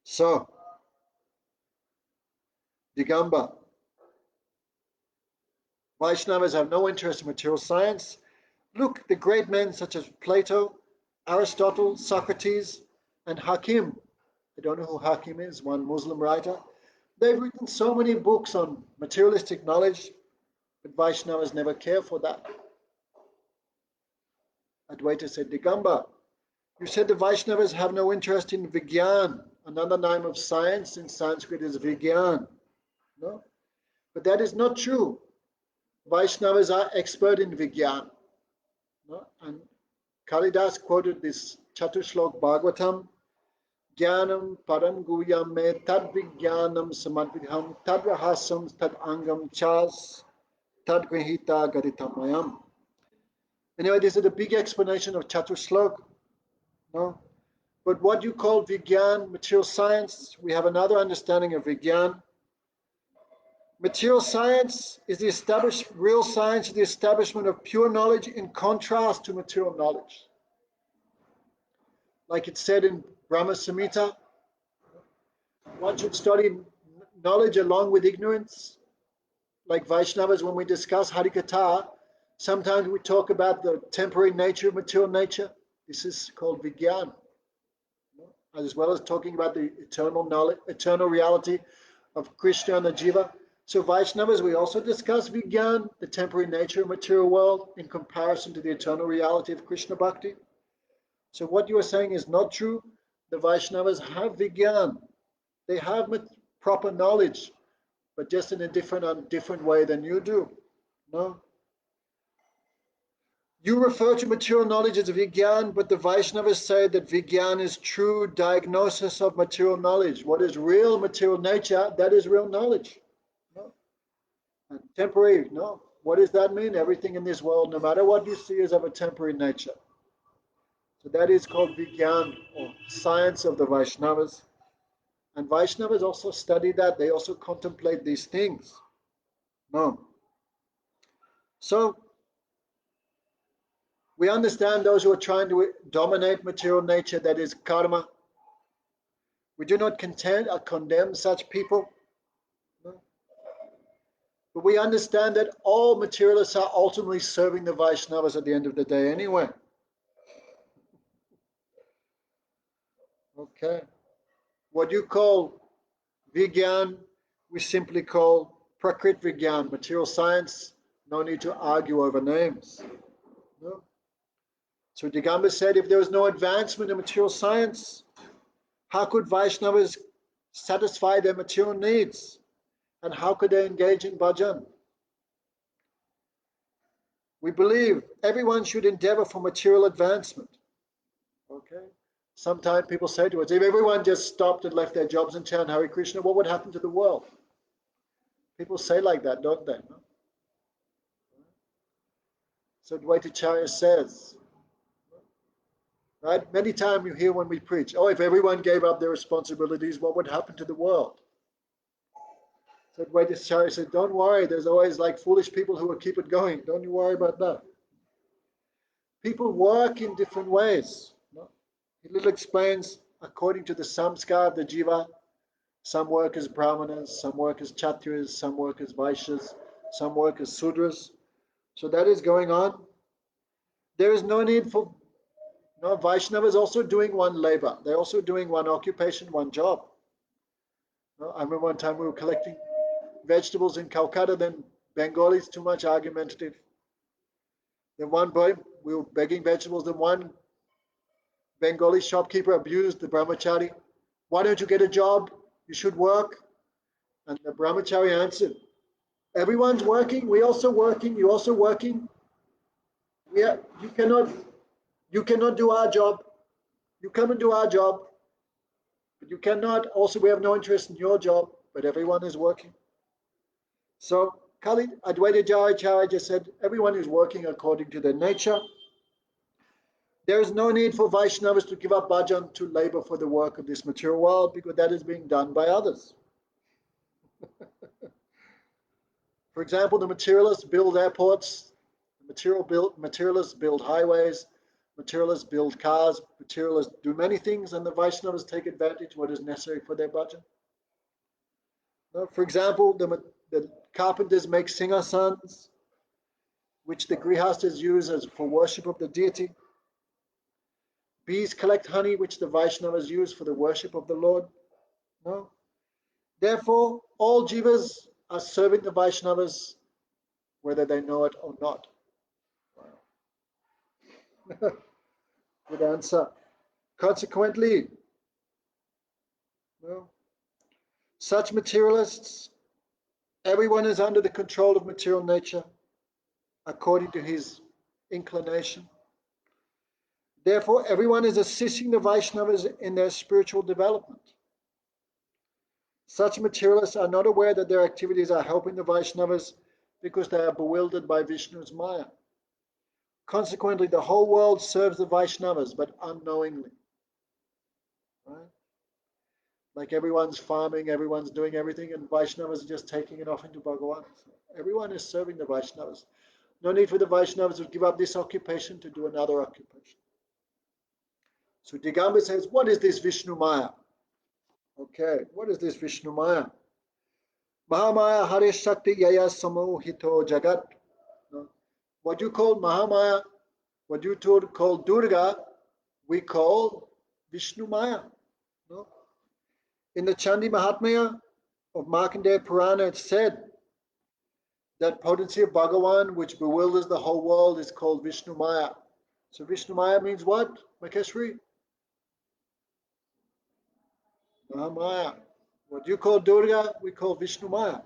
So, Digamba. Vaishnavas have no interest in material science. Look, the great men such as Plato, Aristotle, Socrates, and Hakim. I don't know who Hakim is, one Muslim writer. They've written so many books on materialistic knowledge, but Vaishnavas never care for that. Advaita said, Digamba, you said the Vaishnavas have no interest in Vigyan. Another name of science in Sanskrit is Vigyan. No? But that is not true. Vaishnavas are expert in Vigyan. No? And Kalidas quoted this Chatushlok Bhagavatam, Jnanam param guyam me tad vijnanam samadviham tad rahasam tad angam chas tad grihita gaditamayam. Anyway, this is a big explanation of Chatushlok. No? But what you call Vigyan, material science, we have another understanding of Vigyan. Material science is the real science is the establishment of pure knowledge in contrast to material knowledge. Like it said in Brahma Samhita, one should study knowledge along with ignorance. Like Vaishnavas, when we discuss Harikatha, sometimes we talk about the temporary nature of material nature. This is called Vigyan. As well as talking about the eternal knowledge, eternal reality of Krishna and the Jiva. So Vaishnavas, we also discuss Vigyan, the temporary nature of material world, in comparison to the eternal reality of Krishna Bhakti. So what you are saying is not true. The Vaishnavas have Vigyan. They have proper knowledge, but just in a different way than you do. No? You refer to material knowledge as Vigyan, but the Vaishnavas say that Vigyan is true diagnosis of material knowledge. What is real material nature, that is real knowledge. No? And temporary, no. What does that mean? Everything in this world, no matter what you see, is of a temporary nature. So that is called Vigyan, or science of the Vaishnavas. And Vaishnavas also study that. They also contemplate these things. No. So, we understand those who are trying to dominate material nature, that is karma. We do not condemn such people. No. But we understand that all materialists are ultimately serving the Vaishnavas at the end of the day anyway. Okay. What you call Vigyan, we simply call Prakrit Vigyan, material science. No need to argue over names. No? So Digamba said, if there was no advancement in material science, how could Vaishnavas satisfy their material needs? And how could they engage in bhajan? We believe everyone should endeavor for material advancement. Okay. Sometimes people say to us, if everyone just stopped and left their jobs and chant Hare Krishna, what would happen to the world? People say like that, don't they? No? So Dvaitacharya says, right? Many times you hear when we preach, oh, if everyone gave up their responsibilities, what would happen to the world? So Dvaitacharya said, don't worry, there's always like foolish people who will keep it going. Don't you worry about that. People work in different ways. No? He little explains according to the samskar of the jiva. Some work as brahmanas, some work as kshatriyas, some work as vaishyas, some work as sudras. So that is going on. There is no need for no Vaishnavas also doing one labor. They're also doing one occupation, one job. No, I remember one time we were collecting vegetables in Calcutta, then Bengalis too much argumentative. Then one boy, we were begging vegetables, then one Bengali shopkeeper abused the brahmachari. Why don't you get a job? You should work. And the brahmachari answered, everyone's working, we also working, you also working. You cannot do our job. You come and do our job, but you cannot. Also, we have no interest in your job, but everyone is working. So Kali Advaita Jayacharya just said, everyone is working according to their nature. There is no need for Vaishnavas to give up bhajan to labor for the work of this material world, because that is being done by others. For example, the materialists build airports, materialists build highways, materialists build cars, materialists do many things, and the Vaishnavas take advantage of what is necessary for their bhajan. For example, the carpenters make singhasanas, which the grihastas use as for worship of the deity. Bees collect honey, which the Vaishnavas use for the worship of the Lord. No? Therefore, all jivas are serving the Vaishnavas, whether they know it or not. Wow. Good answer. Consequently, well, such materialists, everyone is under the control of material nature according to his inclination. Therefore, everyone is assisting the Vaishnavas in their spiritual development. Such materialists are not aware that their activities are helping the Vaishnavas because they are bewildered by Vishnu's Maya. Consequently, the whole world serves the Vaishnavas, but unknowingly. Right? Like everyone's farming, everyone's doing everything, and Vaishnavas are just taking it off into Bhagavan. So everyone is serving the Vaishnavas. No need for the Vaishnavas to give up this occupation to do another occupation. So Digambar says, what is this Vishnu Maya? Okay, what is this Vishnu Maya? Mahamaya Hare Shakti Yaya Samohito Jagat. What you call Mahamaya, what you call Durga, we call Vishnu Maya. No? In the Chandi Mahatmya of Markandeya Purana, it's said that potency of Bhagavan, which bewilders the whole world, is called Vishnu Maya. So Vishnu Maya means what, Makeshri? Mahamaya. What you call Durga, we call Vishnu Maya.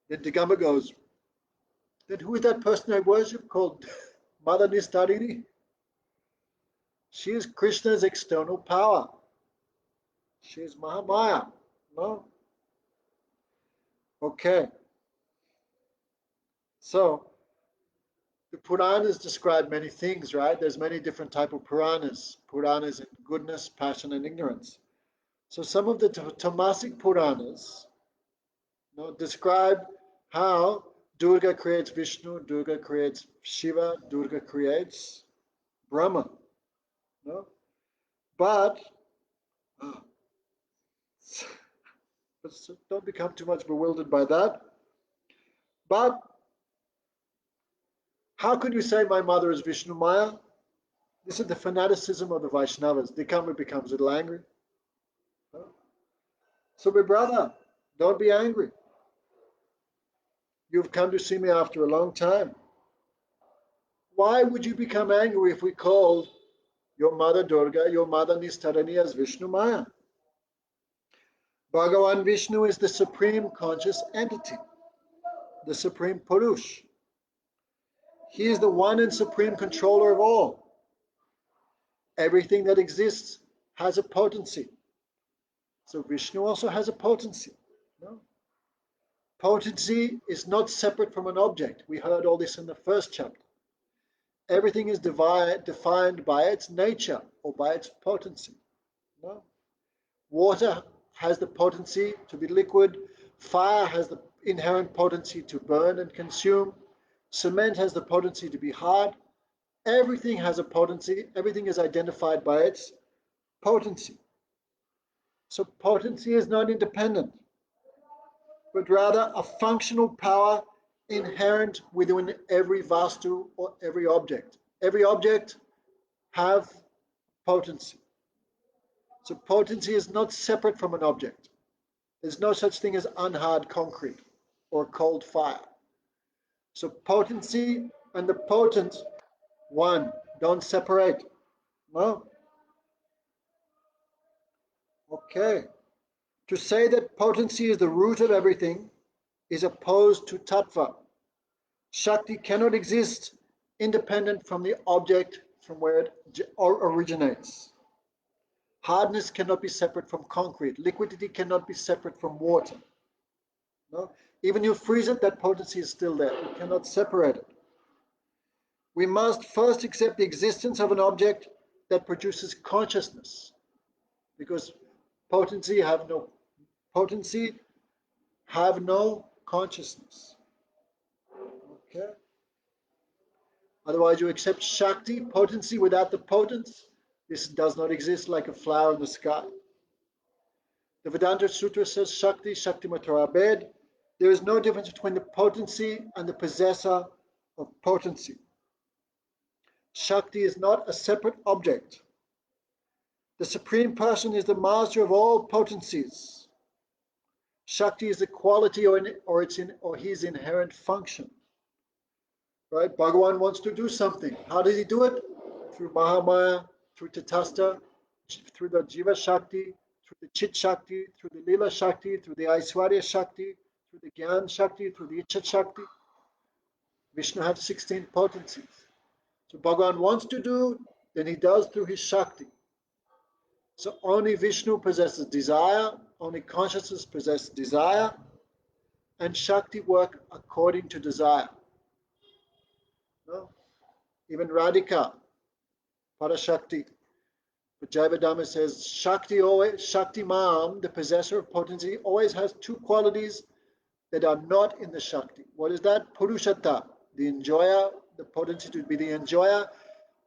Then Digambar goes, then who is that person I worship called Mother Nistarini? She is Krishna's external power. She is Mahamaya. No? Okay. So, the Puranas describe many things, right? There's many different type of Puranas. Puranas in goodness, passion, and ignorance. So some of the Tamasic Puranas describe how Durga creates Vishnu, Durga creates Shiva, Durga creates Brahma. No? But don't become too much bewildered by that. But how could you say my mother is Vishnu Maya? This is the fanaticism of the Vaishnavas. Dikamma becomes a little angry. So my brother, don't be angry. You've come to see me after a long time. Why would you become angry if we called your mother Durga, your mother Nistarani as Vishnu Maya? Bhagavan Vishnu is the supreme conscious entity, the supreme Purush. He is the one and supreme controller of all. Everything that exists has a potency. So Vishnu also has a potency. No? Potency is not separate from an object. We heard all this in the first chapter. Everything is defined by its nature or by its potency. No? Water has the potency to be liquid. Fire has the inherent potency to burn and consume. Cement has the potency to be hard. Everything has a potency. Everything is identified by its potency. So potency is not independent, but rather a functional power inherent within every vastu or every object. Every object have potency. So potency is not separate from an object. There's no such thing as unhard concrete or cold fire. So potency and the potent one don't separate. No? Okay. To say that potency is the root of everything is opposed to tattva. Shakti cannot exist independent from the object from where it originates. Hardness cannot be separate from concrete. Liquidity cannot be separate from water. No? Even you freeze it, that potency is still there. You cannot separate it. We must first accept the existence of an object that produces consciousness, because potency have no potency, have no consciousness. Okay. Otherwise, you accept Shakti, potency without the potence. This does not exist like a flower in the sky. The Vedanta Sutra says Shakti, Shakti Matara Bed. There is no difference between the potency and the possessor of potency. Shakti is not a separate object. The Supreme Person is the master of all potencies. Shakti is the quality or his inherent function. Right? Bhagavan wants to do something. How does he do it? Through Mahamaya, through Tatastha, through the Jiva Shakti, through the Chit Shakti, through the Lila Shakti, through the Aishwarya Shakti, through the Gyan Shakti, through the Icha Shakti. Vishnu has 16 potencies. So Bhagavan wants to do, then he does through his Shakti. So only Vishnu possesses desire, only consciousness possesses desire, and Shakti work according to desire. No? Even Radhika, Parashakti, but Jaiva-Dharma says Shakti Mam, the possessor of potency, always has two qualities that are not in the Shakti. What is that? Purushata, the enjoyer, the potency to be the enjoyer,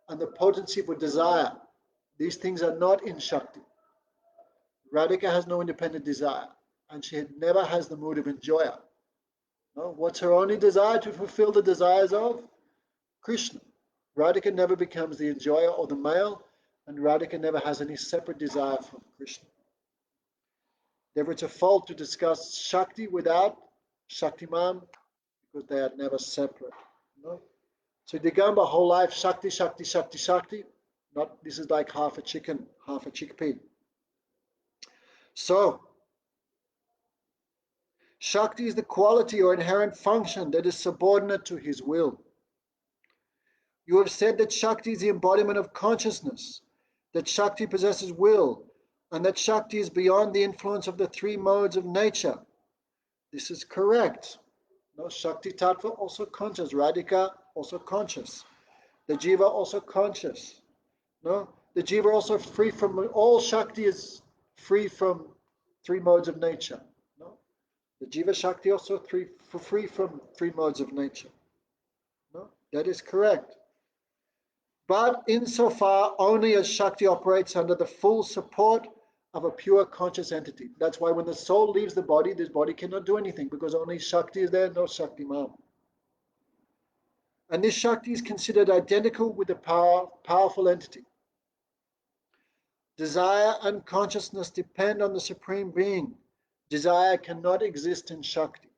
and the potency for desire. These things are not in Shakti. Radhika has no independent desire, and she never has the mood of enjoyer. No? What's her only desire? To fulfill the desires of Krishna. Radhika never becomes the enjoyer or the male, and Radhika never has any separate desire from Krishna. Therefore, it's a fault to discuss Shakti without Shaktiman, because they are never separate. No? So Digamba, whole life, Shakti, Shakti, Shakti, Shakti. Not, this is like half a chicken, half a chickpea. So, Shakti is the quality or inherent function that is subordinate to his will. You have said that Shakti is the embodiment of consciousness, that Shakti possesses will, and that Shakti is beyond the influence of the three modes of nature. This is correct. No, Shakti Tattva also conscious, Radhika also conscious, the Jiva also conscious. No, the Jiva also free from all Shakti is free from three modes of nature. No, the Jiva Shakti also free from three modes of nature. No, that is correct. But insofar only as Shakti operates under the full support of a pure conscious entity. That's why when the soul leaves the body, this body cannot do anything, because only Shakti is there, no Shakti Mam. And this Shakti is considered identical with the powerful entity. Desire and consciousness depend on the Supreme Being. Desire cannot exist in Shakti.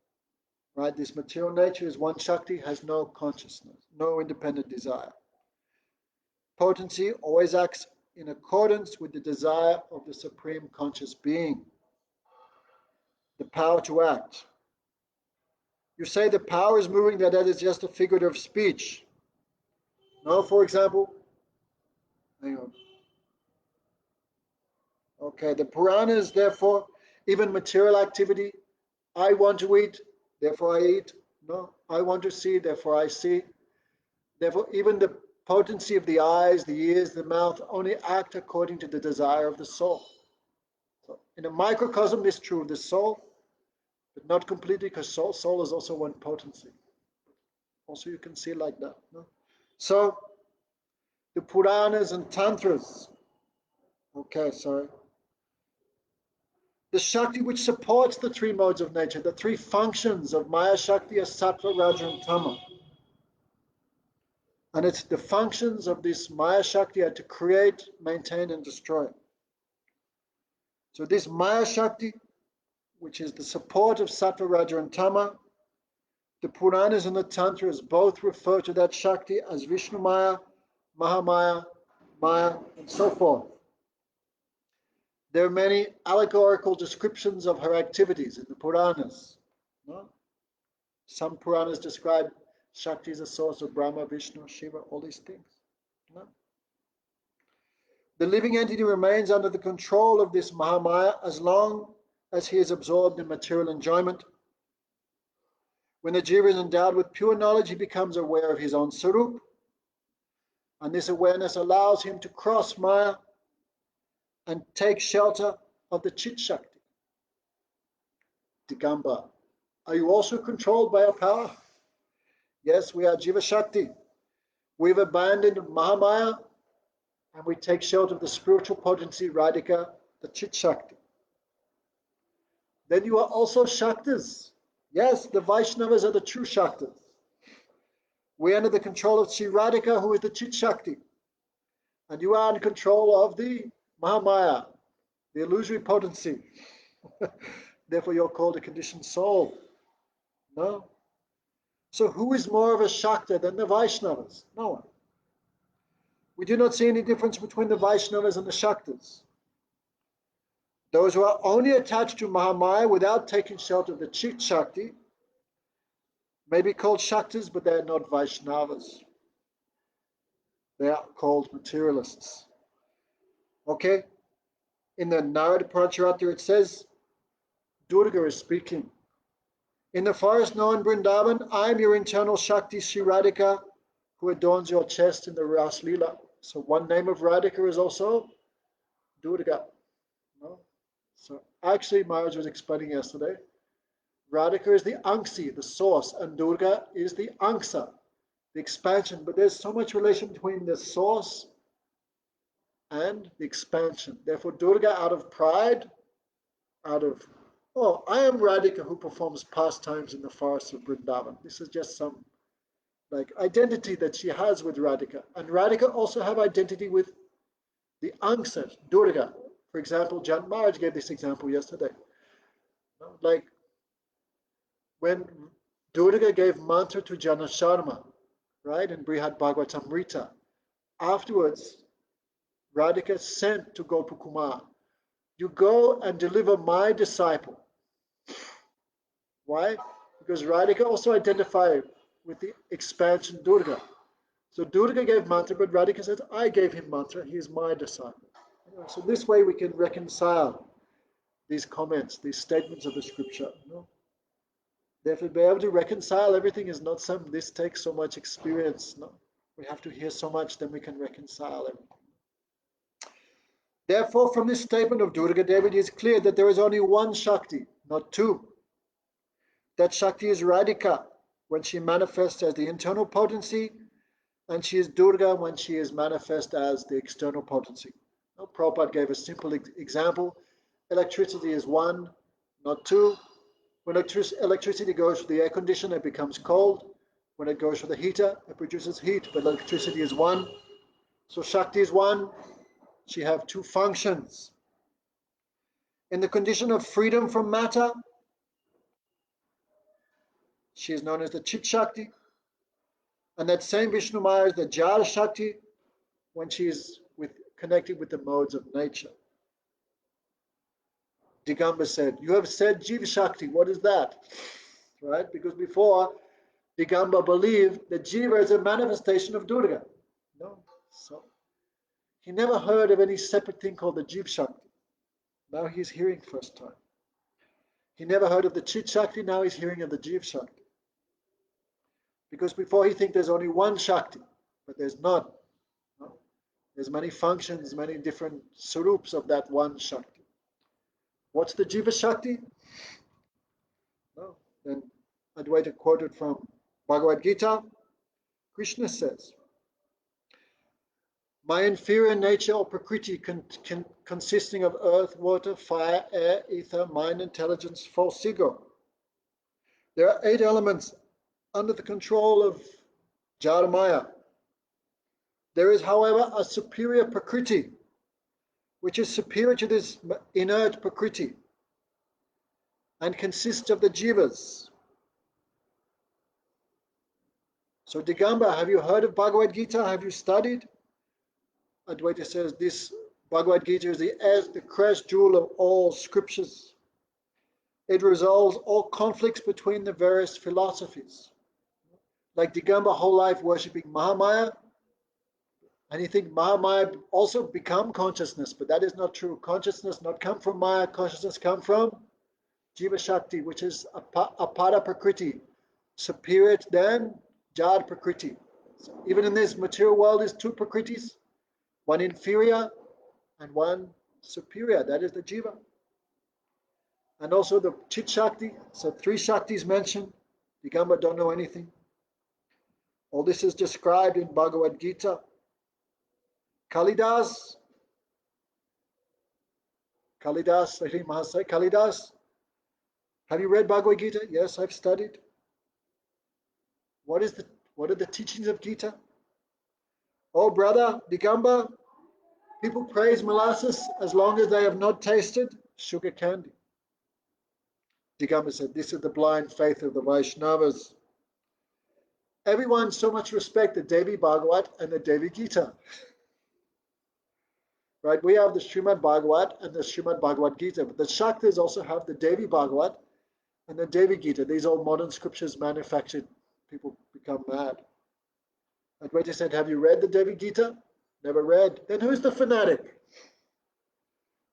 Right? This material nature is one Shakti, has no consciousness, no independent desire. Potency always acts in accordance with the desire of the Supreme Conscious Being. The power to act. You say the power is moving, that is just a figurative speech. No, for example, hang on. Okay, the Puranas, therefore, even material activity, I want to eat, therefore I eat. No, I want to see, therefore I see. Therefore, even the potency of the eyes, the ears, the mouth only act according to the desire of the soul. So in a microcosm, this is true of the soul, but not completely, because soul is also one potency. Also, you can see it like that. No? So the Puranas and Tantras, okay, sorry. The Shakti which supports the three modes of nature, the three functions of Maya Shakti are Sattva, Raja, and Tama. And it's the functions of this Maya Shakti are to create, maintain, and destroy. So this Maya Shakti, which is the support of Sattva, Raja, and Tama, the Puranas and the Tantras both refer to that Shakti as Vishnu Maya, Mahamaya, Maya, and so forth. There are many allegorical descriptions of her activities in the Puranas. No? Some Puranas describe Shakti as a source of Brahma, Vishnu, Shiva, all these things. No? The living entity remains under the control of this Mahamaya as long as he is absorbed in material enjoyment. When the jiva is endowed with pure knowledge, he becomes aware of his own sarup, and this awareness allows him to cross Maya and take shelter of the Chit Shakti. Digamba. Are you also controlled by a power? Yes, we are Jiva Shakti. We've abandoned Mahamaya and we take shelter of the spiritual potency, Radhika, the Chit Shakti. Then you are also Shaktas. Yes, the Vaishnavas are the true Shaktas. We are under the control of Sri Radhika, who is the Chit Shakti. And you are in control of the Mahamaya, the illusory potency. Therefore, you're called a conditioned soul. No? So who is more of a Shakta than the Vaishnavas? No one. We do not see any difference between the Vaishnavas and the Shaktas. Those who are only attached to Mahamaya without taking shelter of the Chit Shakti may be called Shaktas, but they are not Vaishnavas. They are called materialists. Okay? In the Narada Puracharatra it says, Durga is speaking. In the forest known Vrindavan, I am your internal Shakti, Sri Radhika, who adorns your chest in the Ras Leela. So one name of Radhika is also Durga. No? So actually, Maharaj was explaining yesterday, Radhika is the Angsi, the source, and Durga is the Angsa, the expansion. But there's so much relation between the source and the expansion. Therefore, Durga, out of pride, out of, oh, I am Radhika who performs pastimes in the forests of Vrindavan. This is just some like identity that she has with Radhika. And Radhika also have identity with the Angsa, Durga. For example, Jan Maharaj gave this example yesterday. Like when Durga gave mantra to Janasharma, right, in Brihad Bhagavatamrita, afterwards, Radhika sent to Gopakumar, you go and deliver my disciple. Why? Because Radhika also identified with the expansion Durga. So Durga gave mantra, but Radhika said, I gave him mantra, he is my disciple. So this way we can reconcile these comments, these statements of the scripture. Therefore, be able to reconcile everything is not something, this takes so much experience. No? We have to hear so much, then we can reconcile everything. Therefore, from this statement of Durga Devi, it is clear that there is only one Shakti, not two. That Shakti is Radhika when she manifests as the internal potency, and she is Durga when she is manifest as the external potency. Now, Prabhupada gave a simple example. Electricity is one, not two. When electricity goes through the air conditioner, it becomes cold. When it goes through the heater, it produces heat, but electricity is one. So Shakti is one. She has two functions. In the condition of freedom from matter, she is known as the Chit Shakti. And that same Vishnu Maya is the Jala Shakti when she is connected with the modes of nature. Digamba said, you have said Jiva Shakti. What is that? Right? Because before, Digamba believed that Jiva is a manifestation of Durga. No. So he never heard of any separate thing called the Jiva Shakti. Now he's hearing first time. He never heard of the Chit Shakti, now he's hearing of the Jiva Shakti. Because before he think there's only one Shakti, but there's not. No? There's many functions, many different swarups of that one Shakti. What's the Jiva Shakti? No. Then Advaita quoted from Bhagavad Gita. Krishna says, my inferior nature or prakriti consisting of earth, water, fire, air, ether, mind, intelligence, false ego. There are 8 elements under the control of Jada-maya. There is, however, a superior prakriti, which is superior to this inert prakriti and consists of the jivas. So Digamba, have you heard of Bhagavad Gita? Have you studied? Advaita says this Bhagavad Gita is the crest jewel of all scriptures. It resolves all conflicts between the various philosophies. Like Digamba, whole life worshipping Mahamaya, and you think Mahamaya also become consciousness, but that is not true. Consciousness not come from Maya, consciousness come from Jiva Shakti, which is Apada Prakriti, superior than Jad Prakriti. So even in this material world is 2 Prakritis, one inferior and one superior, that is the Jiva. And also the Chit Shakti, so 3 Shaktis mentioned, Digamba don't know anything. All this is described in Bhagavad Gita. Kalidas, I think Mahasaya, Kalidas, have you read Bhagavad Gita? Yes, I've studied. What are the teachings of Gita? Oh, brother, Digamba, people praise molasses as long as they have not tasted sugar candy. Digamba said, this is the blind faith of the Vaishnavas. Everyone so much respect the Devi Bhagavat and the Devi Gita. Right? We have the Srimad Bhagavat and the Srimad Bhagavad Gita, but the Shaktas also have the Devi Bhagavat and the Devi Gita. These are modern scriptures manufactured. People become mad. Advaita said, have you read the Devi Gita? Never read. Then who's the fanatic?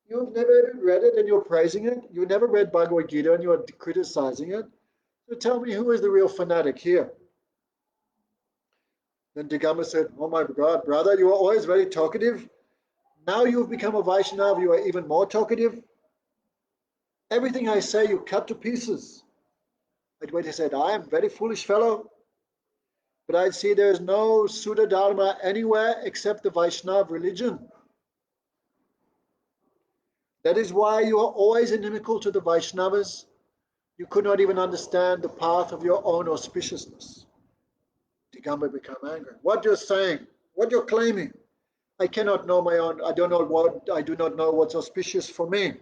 You've never even read it and you're praising it. You never read Bhagavad Gita and you're criticizing it. So tell me, who is the real fanatic here? Then Digamba said, oh my God, brother, you are always very talkative. Now you've become a Vaishnava, you are even more talkative. Everything I say, you cut to pieces. Advaita said, I am a very foolish fellow, but I see there is no Sudha Dharma anywhere except the Vaishnava religion. That is why you are always inimical to the Vaishnavas. You could not even understand the path of your own auspiciousness. Digamba became angry. What you're saying, what you're claiming, I cannot know my own, I do not know what's auspicious for me.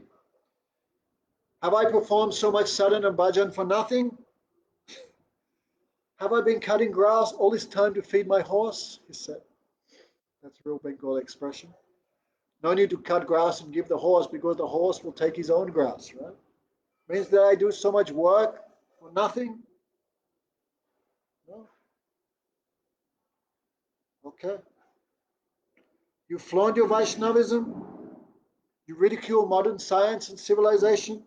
Have I performed so much sadhana and bhajan for nothing? Have I been cutting grass all this time to feed my horse? He said. That's a real Bengal expression. No need to cut grass and give the horse because the horse will take his own grass, right? Means that I do so much work for nothing? No. Okay. You flaunt your Vaishnavism. You ridicule modern science and civilization.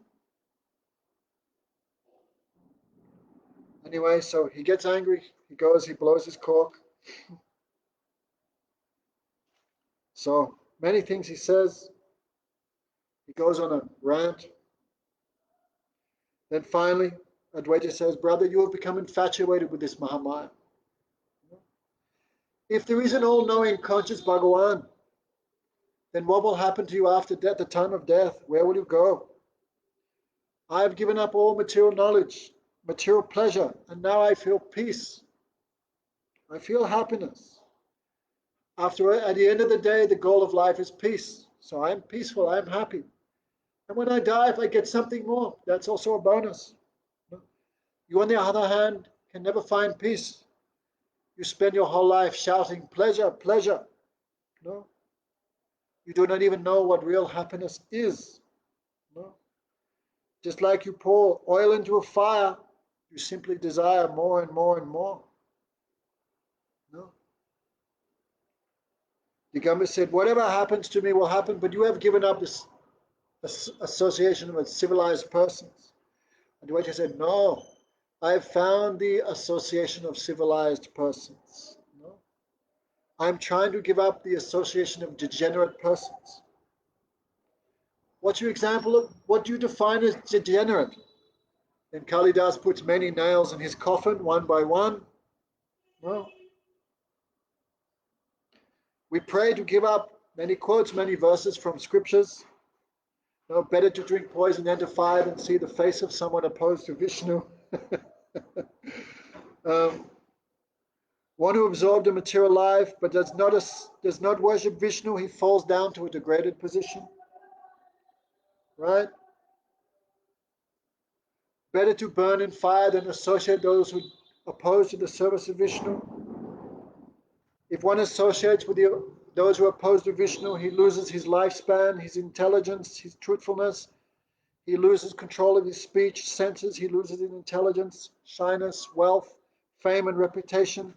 Anyway, so he gets angry. He goes, he blows his cork. So many things he says. He goes on a rant. Then finally, Advaita says, brother, you have become infatuated with this Mahamaya. If there is an all-knowing conscious Bhagawan, then what will happen to you after death, the time of death? Where will you go? I have given up all material knowledge, material pleasure, and now I feel peace. I feel happiness. At the end of the day, the goal of life is peace. So I'm peaceful, I'm happy. And when I die, if I get something more, that's also a bonus. You, on the other hand, can never find peace. You spend your whole life shouting, pleasure, pleasure. No. You do not even know what real happiness is. No. Just like you pour oil into a fire, you simply desire more and more and more. No. The Gambhir said, whatever happens to me will happen, but you have given up association with civilized persons. And Advaita said, no, I've found the association of civilized persons. No? I'm trying to give up the association of degenerate persons. What's your example of what do you define as degenerate? Then Kalidas puts many nails in his coffin, one by one. No. We pray to give up, many quotes, many verses from scriptures. No, better to drink poison than to fire than see the face of someone opposed to Vishnu. One who absorbed a material life but does not worship Vishnu, he falls down to a degraded position. Right? Better to burn in fire than associate those who oppose to the service of Vishnu. If one associates with those who oppose to Vishnu, he loses his lifespan, his intelligence, his truthfulness. He loses control of his speech, senses. He loses his intelligence, shyness, wealth, fame, and reputation.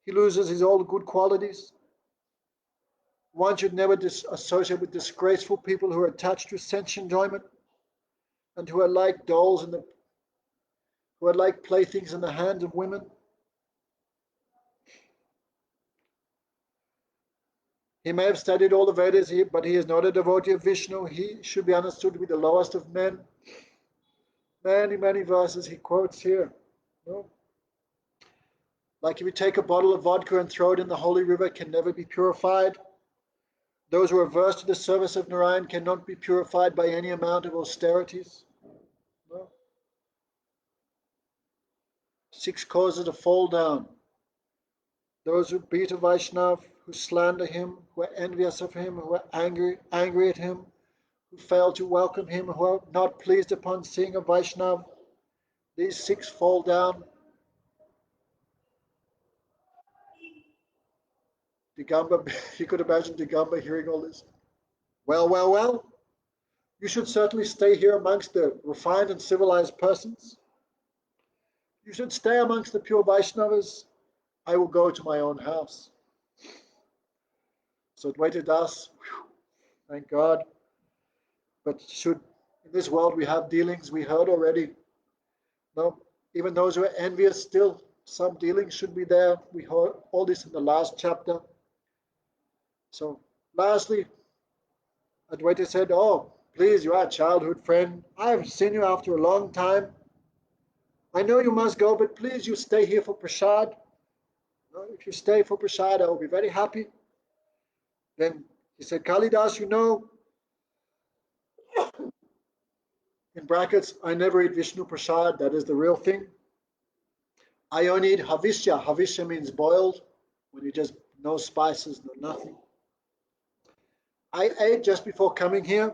He loses his all good qualities. One should never associate with disgraceful people who are attached to sense enjoyment and who are like dolls who are like playthings in the hands of women. He may have studied all the Vedas, but he is not a devotee of Vishnu. He should be understood to be the lowest of men. Many, many verses he quotes here. No? Like if you take a bottle of vodka and throw it in the holy river, it can never be purified. Those who are averse to the service of Narayan cannot be purified by any amount of austerities. No? 6 causes to fall down. Those who beat a Vaishnav, who slander him, who are envious of him, who are angry at him, who fail to welcome him, who are not pleased upon seeing a Vaishnav, these 6 fall down. Digamba, you could imagine Digamba hearing all this. Well, well, well, you should certainly stay here amongst the refined and civilized persons. You should stay amongst the pure Vaishnavas. I will go to my own house. So Advaita Das, thank God. But should in this world we have dealings, we heard already. No, even those who are envious, still some dealings should be there. We heard all this in the last chapter. So lastly, Advaita said, oh, please, you are a childhood friend. I have seen you after a long time. I know you must go, but please, you stay here for prasad. No, if you stay for prasad, I will be very happy. Then he said, Kalidas, you know, in brackets, I never eat Vishnu prasad. That is the real thing. I only eat havishya. Havishya means boiled, when you just no spices, no nothing. I ate just before coming here.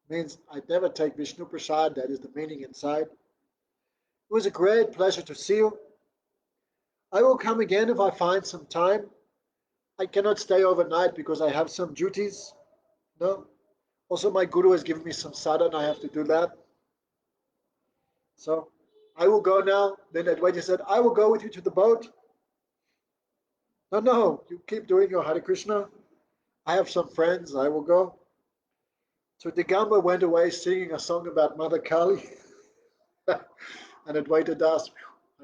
Means I never take Vishnu prasad. That is the meaning inside. It was a great pleasure to see you. I will come again if I find some time. I cannot stay overnight because I have some duties. No. Also, my guru has given me some sadhana. I have to do that. So I will go now. Then Advaita said, I will go with you to the boat. No, no, you keep doing your Hare Krishna. I have some friends. I will go. So Digamba went away singing a song about Mother Kali. And Advaita Das,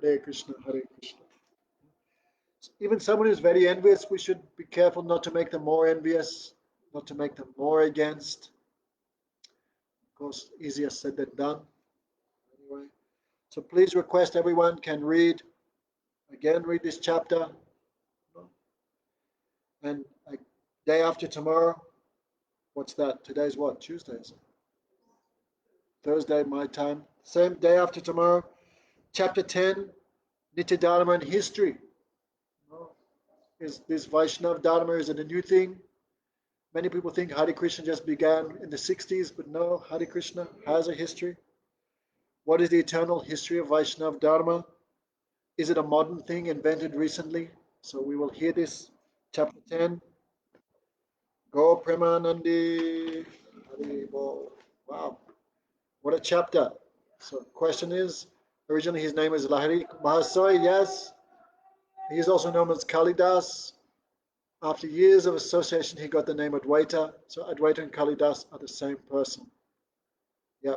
Hare Krishna, Hare Krishna. Even someone who's very envious, we should be careful not to make them more envious, not to make them more against. Of course, easier said than done. Anyway, so please request everyone can read, again, read this chapter. And day after tomorrow, what's that? Today's what? Tuesday, is it? Thursday, my time. Same day after tomorrow, chapter 10, Nitya-dharma and history. Is this Vaishnav Dharma, is it a new thing? Many people think Hare Krishna just began in the 60s, but no, Hare Krishna has a history. What is the eternal history of Vaishnav Dharma? Is it a modern thing invented recently? So we will hear this, chapter 10. Go Premanandi. Wow, what a chapter. So question is, originally his name is Lahiri Mahasoy, yes. He is also known as Kalidas. After years of association, he got the name Advaita. So Advaita and Kalidas are the same person. Yeah.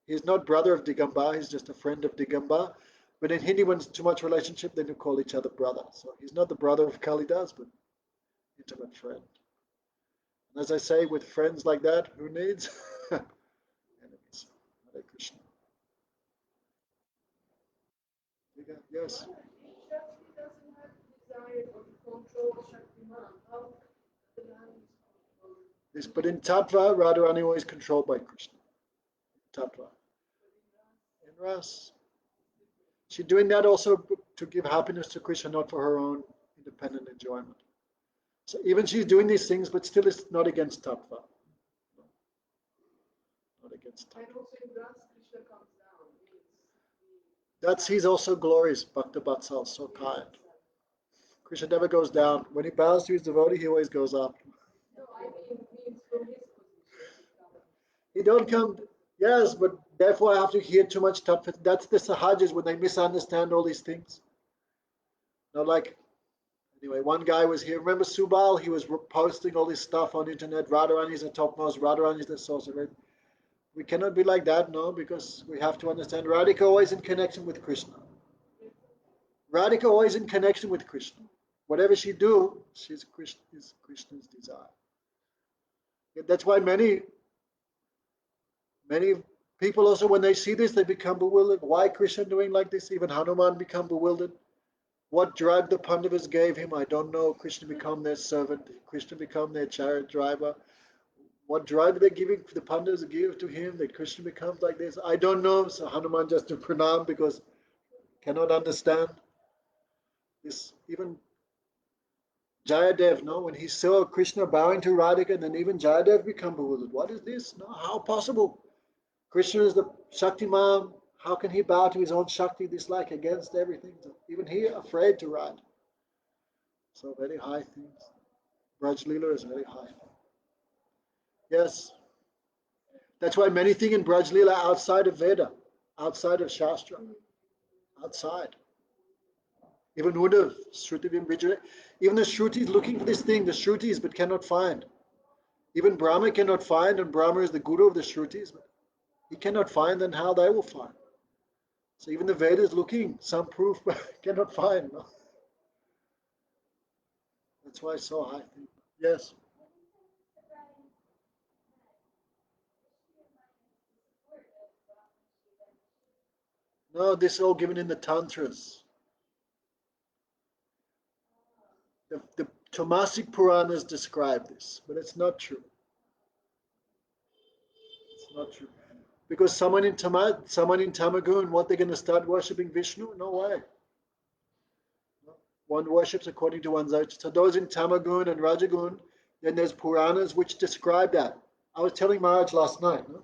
He's not brother of Digamba, he's just a friend of Digamba. But in Hindi, when it's too much relationship, then you call each other brother. So he's not the brother of Kalidas, but intimate friend. And as I say, with friends like that, who needs enemies? Hare Krishna. Yes. Yes, but in Tattva, Radharani is controlled by Krishna. Tattva. In Ras. She's doing that also to give happiness to Krishna, not for her own independent enjoyment. So even she's doing these things, but still it's not against Tattva. Not against Tattva. That's he's also glorious, Bhakta Batsal, so kind. Krishna never goes down. When he bows to his devotee, he always goes up. He don't come, yes, but therefore I have to hear too much tattva. That's the sahajas when they misunderstand all these things. You know, like, anyway, one guy was here. Remember Subal? He was posting all this stuff on internet. Radharani is the topmost. Radharani is the source of it. We cannot be like that, no, because we have to understand Radhika always in connection with Krishna. Radhika always in connection with Krishna. Whatever she do, she's Krishna's desire. That's why many people also, when they see this, they become bewildered. Why Krishna doing like this? Even Hanuman become bewildered. What drug the Pandavas gave him, I don't know. Krishna become their servant. Krishna become their chariot driver. What drug they're giving the Pandavas give to him that Krishna becomes like this, I don't know. So Hanuman just to pranam because cannot understand this. Even Jayadev, no, when he saw Krishna bowing to Radhika, then even Jayadev become bewildered. What is this? No, how possible? Krishna is the Shaktiman. How can he bow to his own Shakti this like against everything? So even he afraid to ride. So very high things. Braj Leela is very high. Yes. That's why many things in Braj Leela outside of Veda, outside of Shastra, outside. Even Uddhav, Shruti Vijay, even the Shruti is looking for this thing, the Shrutis, but cannot find. Even Brahma cannot find, and Brahma is the guru of the Shrutis, but he cannot find, then how they will find. So even the Vedas looking, some proof, but cannot find. No? That's why it's so high. Yes. No, this is all given in the Tantras. The Tamasic Puranas describe this, but it's not true. It's not true. Because someone in Tamagun, what they're going to start worshipping Vishnu? No way. One worships according to one's own. So those in Tamagun and Rajagun, then there's Puranas which describe that. I was telling Maharaj last night, no?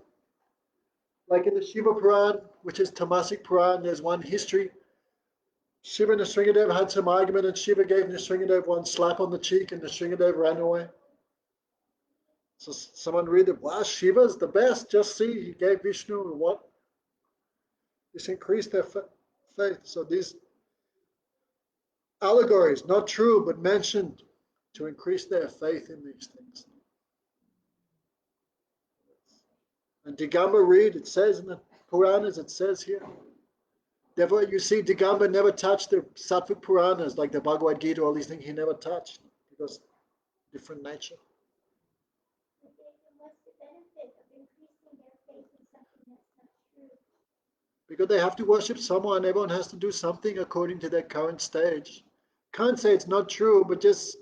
Like in the Shiva Puran, which is Tamasic Puran, there's one history. Shiva and Nrsingadev had some argument, and Shiva gave Nrsingadev one slap on the cheek, and Nrsingadev ran away. So someone read it, wow, Shiva's the best. Just see, he gave Vishnu what? This increased their faith. So these allegories, not true, but mentioned to increase their faith in these things. And Digamba read, it says in the Puranas, it says here. Therefore, you see, Digamba never touched the Sattvic Puranas, like the Bhagavad Gita, all these things, he never touched, because different nature. Because they have to worship someone, everyone has to do something according to their current stage. Can't say it's not true, but just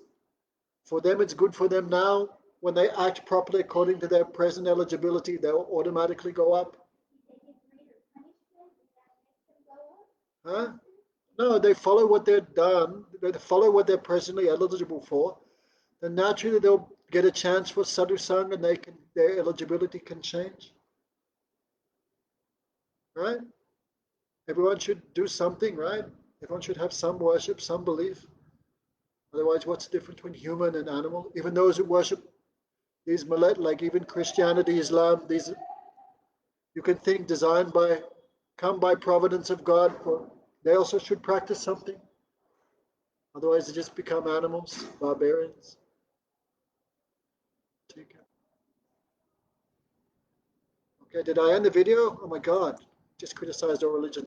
for them it's good for them now. When they act properly according to their present eligibility, they'll automatically go up. Huh? No, they follow what they're done, they follow what they're presently eligible for, then naturally they'll get a chance for sadhu sangha and their eligibility can change. Right? Everyone should do something, right? Everyone should have some worship, some belief. Otherwise, what's the difference between human and animal? Even those who worship these millet, like even Christianity, Islam, these you can think designed come by providence of God, they also should practice something. Otherwise, they just become animals, barbarians. Take it. Okay, did I end the video? Oh my God, just criticized our religion.